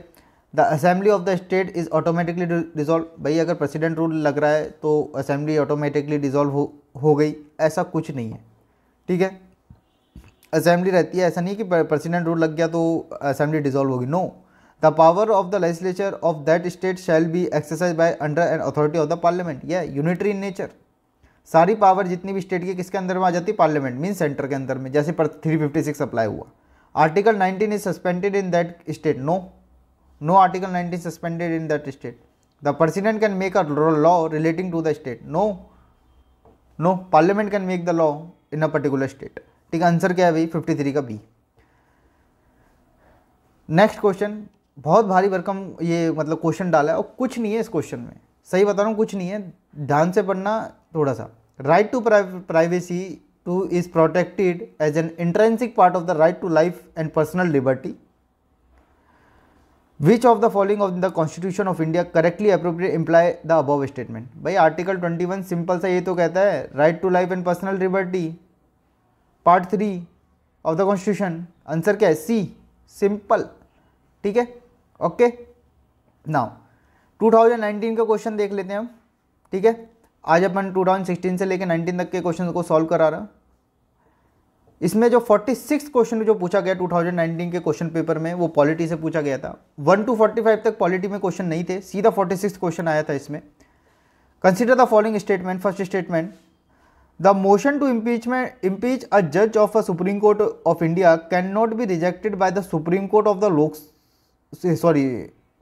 the assembly of the state is automatically dissolve. भाई अगर president rule लग रहा है तो असेंबली ऑटोमेटिकली डिजॉल्व हो गई, ऐसा कुछ नहीं है, ठीक है। असेंबली रहती है, ऐसा नहीं कि प्रेसिडेंट रूल लग गया तो असेंबली डिसॉल्व होगी, no. The power of the legislature of that state shall be exercise by under an authority of the parliament, या यूनिटरी इन नेचर। सारी पावर जितनी भी स्टेट की किसके अंदर में आ जाती है, पार्लियामेंट मीन सेंटर के अंदर में, जैसे पर 356 अप्लाई हुआ। Article 19 is suspended in that state, no, no article 19 suspended in that state. The president can make a law relating to the state, no, no, parliament can make the law in a particular state, ठीक है। Answer क्या है भाई, 53 का B. Next question, बहुत भारी भरकम ये मतलब क्वेश्चन डाला है और कुछ नहीं है इस क्वेश्चन में, सही बता रहा हूँ, कुछ नहीं है, ध्यान से पढ़ना थोड़ा सा। Right to privacy to is protected as an intrinsic part of the right to life and personal liberty. Which of the following of the constitution of India correctly appropriate imply the above statement. भाई article 21 simple सा ये तो कहता है right to life and personal liberty, part 3 of the constitution. Answer क्या है, सी, simple, ठीक है। ओके, नाउ 2019 का क्वेश्चन देख लेते हैं हम, ठीक है। आज अपन 2016 से लेकर 19 तक के क्वेश्चन को सॉल्व करा रहा। इसमें जो 46 क्वेश्चन जो पूछा गया 2019 के क्वेश्चन पेपर में वो पॉलिटी से पूछा गया था। 1 to 45 तक पॉलिटी में क्वेश्चन नहीं थे, सीधा 46 क्वेश्चन आया था इसमें। Consider the following statement. First statement, the motion to impeach a judge of a Supreme Court of India cannot be rejected by the Supreme Court of the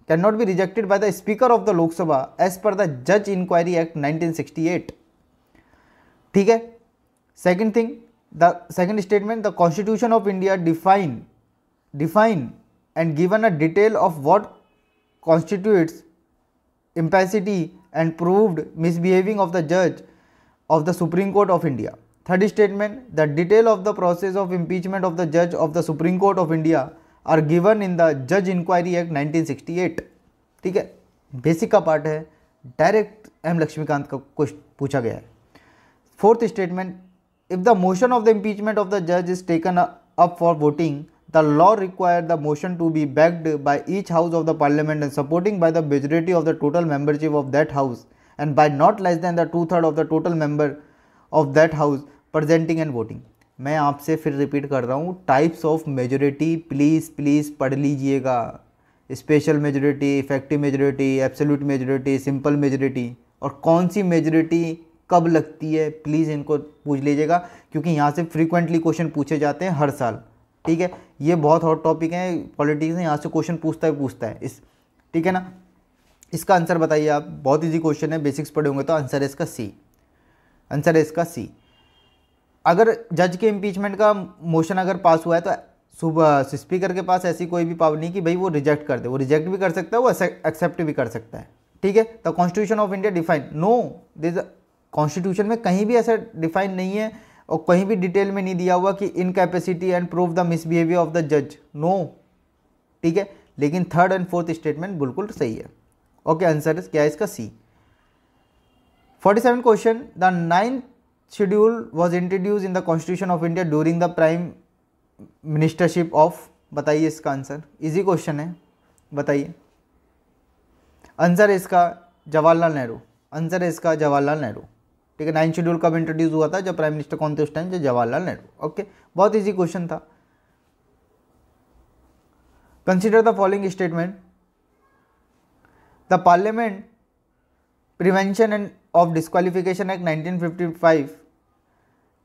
cannot be rejected by the Speaker of the Lok Sabha as per the Judge Inquiry Act 1968, ठीक है। Second thing, the second statement, the constitution of India define and given a detail of what constitutes impacity and proved misbehaving of the judge of the Supreme Court of India. Third statement, the detail of the process of impeachment of the judge of the Supreme Court of India are given in the Judge Inquiry Act 1968, ठीक है। Basic का part है, direct M Laxmikant का question पूछा गया है। Fourth statement, if the motion of the impeachment of the जज is taken up for voting, the law required the motion to be backed by each house of the parliament and supporting by the majority of the total membership of that house and by not less than the 2/3 of the total member of that house presenting and voting। मैं आपसे फिर repeat कर रहा हूँ, types of majority please पढ़ लीजिएगा। Special majority, effective majority, absolute majority, simple majority, और कौन सी मेजोरिटी कब लगती है, प्लीज़ इनको पूछ लीजिएगा, क्योंकि यहाँ से फ्रीक्वेंटली क्वेश्चन पूछे जाते हैं हर साल। ठीक है, ये बहुत हॉट टॉपिक है पॉलिटिक्स में, यहाँ से क्वेश्चन पूछता है इस, ठीक है ना। इसका आंसर बताइए आप, बहुत ईजी क्वेश्चन है, बेसिक्स पढ़े होंगे तो आंसर है इसका सी, आंसर है इसका सी। अगर जज के इम्पीचमेंट का मोशन अगर पास हुआ है तो सुबह स्पीकर के पास ऐसी कोई भी पावर नहीं कि भाई वो रिजेक्ट कर दे, वो रिजेक्ट भी कर सकता है, वो एक्सेप्ट भी कर सकता है। ठीक है, the constitution of India define, no this constitution में कहीं भी ऐसा डिफाइन नहीं है और कहीं भी डिटेल में नहीं दिया हुआ कि incapacity and prove the misbehaviour of the जज, नो। ठीक है, लेकिन थर्ड एंड फोर्थ स्टेटमेंट बिल्कुल सही है। ओके, आंसर क्या है इसका सी। 47 question, the 9th schedule was introduce in the constitution of India during the prime ministership of, बताइए इसका आंसर, इजी क्वेश्चन है, बताइए। आंसर है इसका जवाहरलाल नेहरू, आंसर है इसका जवाहरलाल नेहरू। ठीक है, 9th शेड्यूल कब इंट्रोड्यूस हुआ था, जब प्राइम मिनिस्टर कौन थे उस टाइम, जो जवाहरलाल नेहरू। ओके, बहुत इजी क्वेश्चन था। Consider the following statement, the parliament prevention end of disqualification act 1955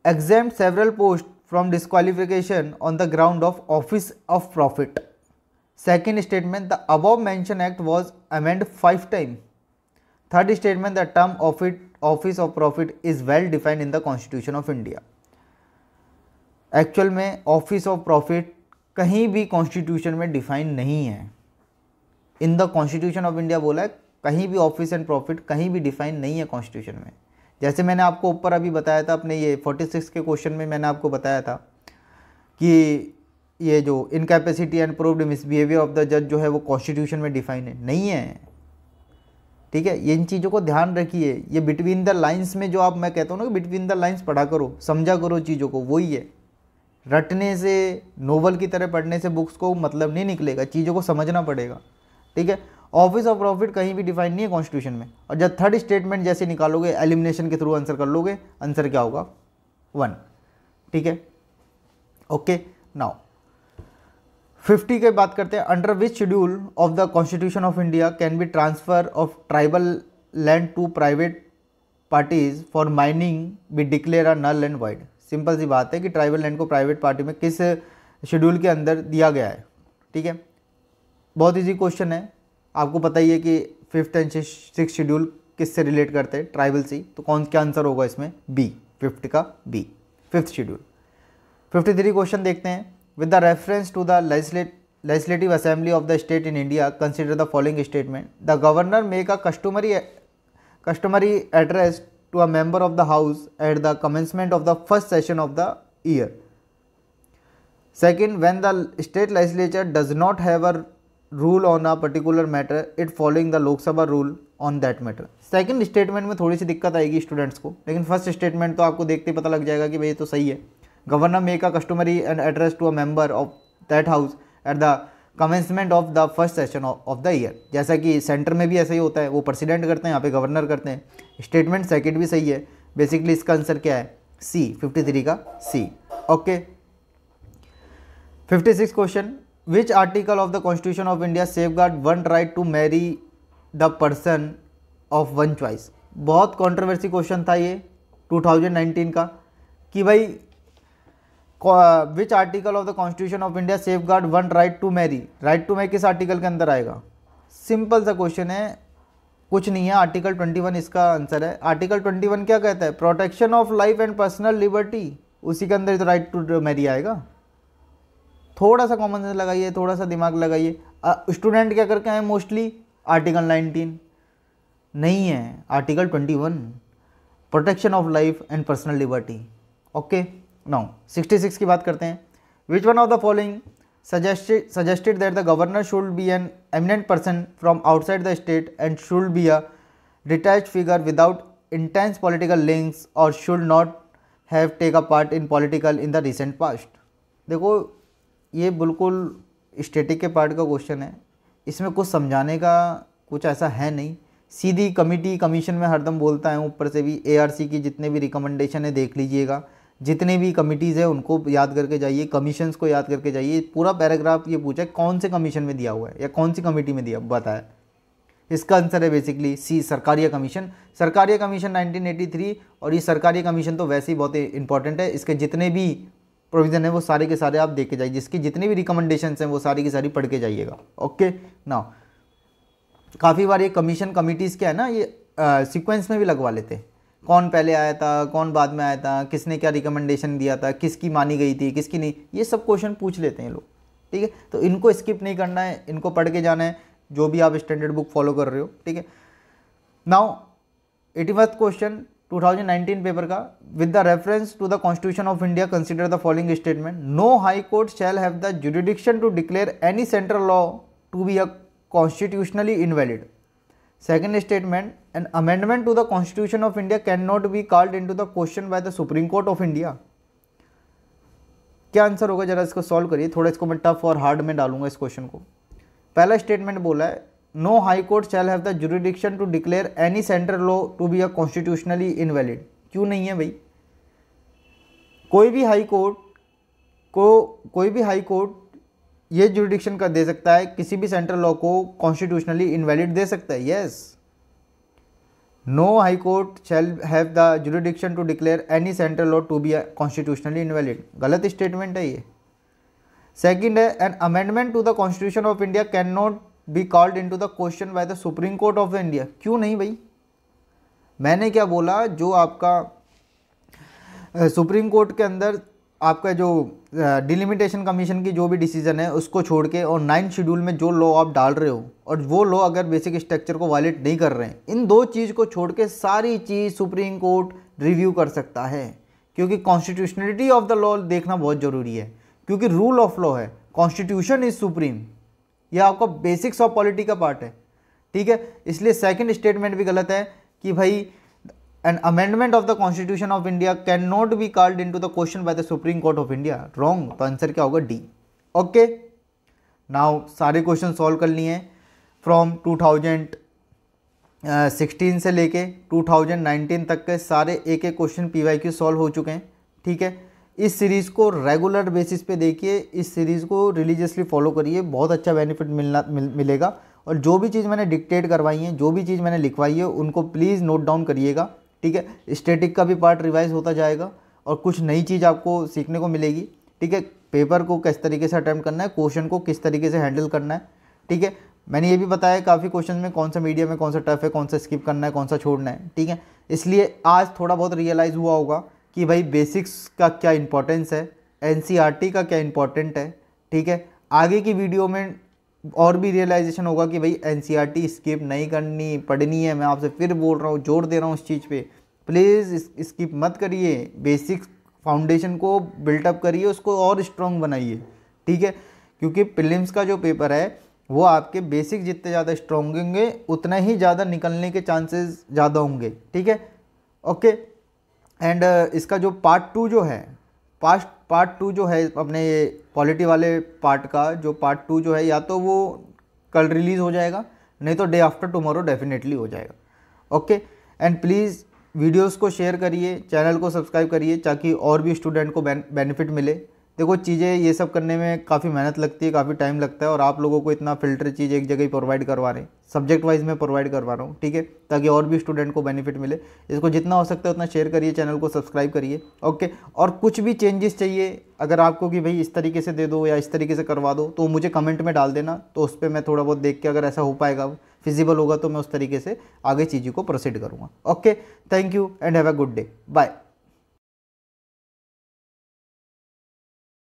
exempt several posts from disqualification on the ground of office of profit. Second statement, the above mentioned act was amended 5 times. Third statement, the term office of profit is well defined in the Constitution of India. Actual में office of profit कहीं भी constitution में define नहीं है। In the constitution of India बोला है, कहीं भी ऑफिस एंड प्रॉफिट कहीं भी डिफाइन नहीं है कॉन्स्टिट्यूशन में। जैसे मैंने आपको ऊपर अभी बताया था, अपने ये 46 के क्वेश्चन में मैंने आपको बताया था कि ये जो incapacity and proved misbehaviour of the जज जो है वो कॉन्स्टिट्यूशन में डिफाइन है, नहीं है। ठीक है, ये इन चीज़ों को ध्यान रखिए। ये बिटवीन द लाइंस में जो आप, मैं कहता हूँ ना, बिटवीन द लाइंस पढ़ा करो, समझा करो चीज़ों को, वही है। रटने से, नोवेल की तरह पढ़ने से बुक्स को मतलब नहीं निकलेगा, चीज़ों को समझना पड़ेगा। ठीक है, ऑफिस ऑफ प्रॉफिट कहीं भी डिफाइन नहीं है कॉन्स्टिट्यूशन में। और जब थर्ड स्टेटमेंट जैसे निकालोगे, एलिमिनेशन के थ्रू आंसर कर लोगे, आंसर क्या होगा 1। ठीक है, ओके। नाउ 50 के बात करते हैं। Under which schedule of the constitution of India can be transfer of tribal land to private parties for mining be declare a null and void. Simple सी बात है कि ट्राइबल लैंड को प्राइवेट पार्टी में किस शेड्यूल के अंदर दिया गया है। ठीक है, बहुत इजी क्वेश्चन है, आपको पता ही है कि 5th एंड 6th शेड्यूल किससे रिलेट करते हैं, ट्राइबल से। तो कौन क्या आंसर होगा इसमें, बी, 5th का बी, 5th शेड्यूल। 53 क्वेश्चन देखते हैं। With the reference to the legislative assembly of the state in India consider the following statement, the governor make a customary address to a member of the house at the commencement of the first session of the year. Second, when the state legislature does not have a rule on a particular matter, it following the Lok Sabha rule on that matter. Second statement में थोड़ी सी दिक्कत आएगी students को, लेकिन first statement तो आपको देखते ही पता लग जाएगा कि भाई ये तो सही है। Governor make a customary and address to a member of that house at the commencement of the first session of the year. जैसा कि सेंटर में भी ऐसा ही होता है, वो प्रेसिडेंट करते हैं, यहाँ पे गवर्नर करते हैं। स्टेटमेंट सेकंड भी सही है। बेसिकली इसका आंसर क्या है, सी, 53 का C. Okay, 56 question, which article of the constitution of India safeguard one right to marry the person of one choice. बहुत कॉन्ट्रोवर्सी क्वेश्चन था ये 2019 का, कि भाई which article of the constitution of India safeguard one right to marry. Right to marry किस article के अंदर आएगा, सिंपल सा क्वेश्चन है, कुछ नहीं है, आर्टिकल 21 इसका आंसर है। आर्टिकल 21 क्या कहता है, protection of life and personal liberty, उसी के अंदर तो राइट टू मैरी आएगा। थोड़ा सा कॉमन सेंस लगाइए, थोड़ा सा दिमाग लगाइए। स्टूडेंट क्या करके आए मोस्टली, आर्टिकल 19 नहीं है, article 21, protection of life and personal liberty. Okay, now 66 की बात करते हैं। Which one of the following suggested that the governor should be an eminent person from outside the state and should be a detached figure without intense political links or should not have take a part in political in the recent past। देखो ये बिल्कुल static के part का question है, इसमें कुछ समझाने का कुछ ऐसा है नहीं। सीधी कमिटी कमीशन में हरदम बोलता है, ऊपर से भी ARC की जितने भी रिकमेंडेशन है देख लीजिएगा, जितने भी कमिटीज़ है उनको याद करके जाइए, कमीशंस को याद करके जाइए। पूरा पैराग्राफ ये पूछा है कौन से कमीशन में दिया हुआ है या कौन सी कमेटी में दिया बताया, इसका आंसर है बेसिकली सी, सरकारिया कमीशन। सरकारिया कमीशन 1983, और ये सरकारिया कमीशन तो वैसे ही बहुत इंपॉर्टेंट है, इसके जितने भी प्रोविज़न है वो सारे के सारे आप देख के जाइए, जिसकी जितनी भी रिकमेंडेशंस हैं वो सारी की सारी पढ़ के जाइएगा। ओके नाउ, काफ़ी बार ये कमीशन कमिटीज़ क्या है ना, ये सीक्वेंस में भी लगवा लेते हैं, कौन पहले आया था, कौन बाद में आया था, किसने क्या रिकमेंडेशन दिया था, किसकी मानी गई थी, किसकी नहीं, ये सब क्वेश्चन पूछ लेते हैं लोग। ठीक है, तो इनको स्किप नहीं करना है, इनको पढ़ के जाना है, जो भी आप स्टैंडर्ड बुक फॉलो कर रहे हो। ठीक है, नाउ 81st क्वेश्चन 2019 पेपर का, with the reference to the constitution of India consider the following statement. No high court shall have the jurisdiction to declare any central law to be a constitutionally invalid. Second statement, an amendment to the Constitution of India cannot be called into the question by the Supreme Court of India। क्या answer होगा, जरा इसको solve करिए, थोड़ा इसको मैं tough और hard में डालूंगा इस क्वेश्चन को। पहला स्टेटमेंट बोला है, no high court shall have the jurisdiction to declare any central law to be a constitutionally invalid. क्यों नहीं है भाई? कोई भी हाई कोर्ट ये जुरिडिक्शन का दे सकता है, किसी भी सेंट्रल लॉ को कॉन्स्टिट्यूशनली इनवैलिड दे सकता है। Yes, no high court shall have the jurisdiction to declare any central law to be constitutionally invalid, गलत स्टेटमेंट है ये। सेकंड है, an amendment to the constitution of India can not be called into the question by the supreme court of India. क्यों नहीं भाई? मैंने क्या बोला, जो आपका सुप्रीम कोर्ट के अंदर आपका जो डिलिमिटेशन कमीशन की जो भी डिसीजन है उसको छोड़ के और 9th शेड्यूल में जो लॉ आप डाल रहे हो, और वो लॉ अगर बेसिक स्ट्रक्चर को वायलेट नहीं कर रहे हैं, इन दो चीज़ को छोड़ के सारी चीज़ सुप्रीम कोर्ट रिव्यू कर सकता है। क्योंकि कॉन्स्टिट्यूशनलिटी ऑफ द लॉ देखना बहुत ज़रूरी है, क्योंकि रूल ऑफ लॉ है, कॉन्स्टिट्यूशन इज सुप्रीम, यह आपका बेसिक्स ऑफ पॉलिटी का पार्ट है। ठीक है, इसलिए सेकेंड स्टेटमेंट भी गलत है कि भाई an amendment of the constitution of India cannot be called into the question by the Supreme Court of India। wrong, तो आंसर क्या होगा? डी। ओके, नाउ सारे क्वेश्चन सॉल्व कर लिए हैं फ्रॉम 2016 से लेके 2019 तक के सारे एक एक क्वेश्चन PYQ सॉल्व हो चुके हैं। ठीक है, इस सीरीज़ को रेगुलर बेसिस पे देखिए, इस सीरीज़ को रिलीजियसली फॉलो करिए, बहुत अच्छा बेनिफिट मिलेगा। और जो भी चीज़ मैंने डिक्टेट करवाई है, जो भी चीज़ मैंने लिखवाई है, उनको प्लीज़ नोट डाउन करिएगा। ठीक है, स्टैटिक का भी पार्ट रिवाइज होता जाएगा और कुछ नई चीज़ आपको सीखने को मिलेगी। ठीक है, पेपर को किस तरीके से अटेम्प्ट करना है, क्वेश्चन को किस तरीके से हैंडल करना है। ठीक है, मैंने ये भी बताया काफ़ी क्वेश्चन में कौन सा मीडियम है, कौन सा टफ है, कौन सा स्किप करना है, कौन सा छोड़ना है। ठीक है, इसलिए आज थोड़ा बहुत रियलाइज़ हुआ होगा कि भाई बेसिक्स का क्या इंपॉर्टेंस है, NCERT का क्या इंपॉर्टेंट है। ठीक है, आगे की वीडियो में और भी रियलाइजेशन होगा कि भाई NCERT स्किप नहीं करनी, पढ़नी है। मैं आपसे फिर बोल रहा हूँ, जोर दे रहा हूँ उस चीज़ पे, प्लीज़ स्किप मत करिए, बेसिक फाउंडेशन को बिल्टअप करिए, उसको और स्ट्रॉन्ग बनाइए। ठीक है, क्योंकि प्रीलिम्स का जो पेपर है वो आपके बेसिक जितने ज़्यादा स्ट्रॉन्ग होंगे उतना ही ज़्यादा निकलने के चांसेस ज़्यादा होंगे। ठीक है, ओके। एंड इसका जो पार्ट 2 जो है, पार्ट 2 जो है अपने पॉलिटी वाले पार्ट का, जो पार्ट 2 जो है, या तो वो कल रिलीज़ हो जाएगा, नहीं तो डे आफ्टर टुमारो डेफिनेटली हो जाएगा। ओके, एंड प्लीज़ वीडियोस को शेयर करिए, चैनल को सब्सक्राइब करिए, ताकि और भी स्टूडेंट को बेनिफिट मिले। देखो, चीज़ें ये सब करने में काफ़ी मेहनत लगती है, काफ़ी टाइम लगता है, और आप लोगों को इतना फिल्टर चीज़ एक जगह ही प्रोवाइड करवा रहे हैं, सब्जेक्ट वाइज में प्रोवाइड करवा रहा हूँ। ठीक है, ताकि और भी स्टूडेंट को बेनिफिट मिले। इसको जितना हो सकता है उतना शेयर करिए, चैनल को सब्सक्राइब करिए। ओके, और कुछ भी चेंजेस चाहिए अगर आपको कि भाई इस तरीके से दे दो या इस तरीके से करवा दो, तो मुझे कमेंट में डाल देना, तो उस पर मैं थोड़ा बहुत देख के अगर ऐसा हो पाएगा, फिजिबल होगा, तो मैं उस तरीके से आगे चीज़ों को प्रोसीड करूँगा। Okay, thank you and have a good day, bye.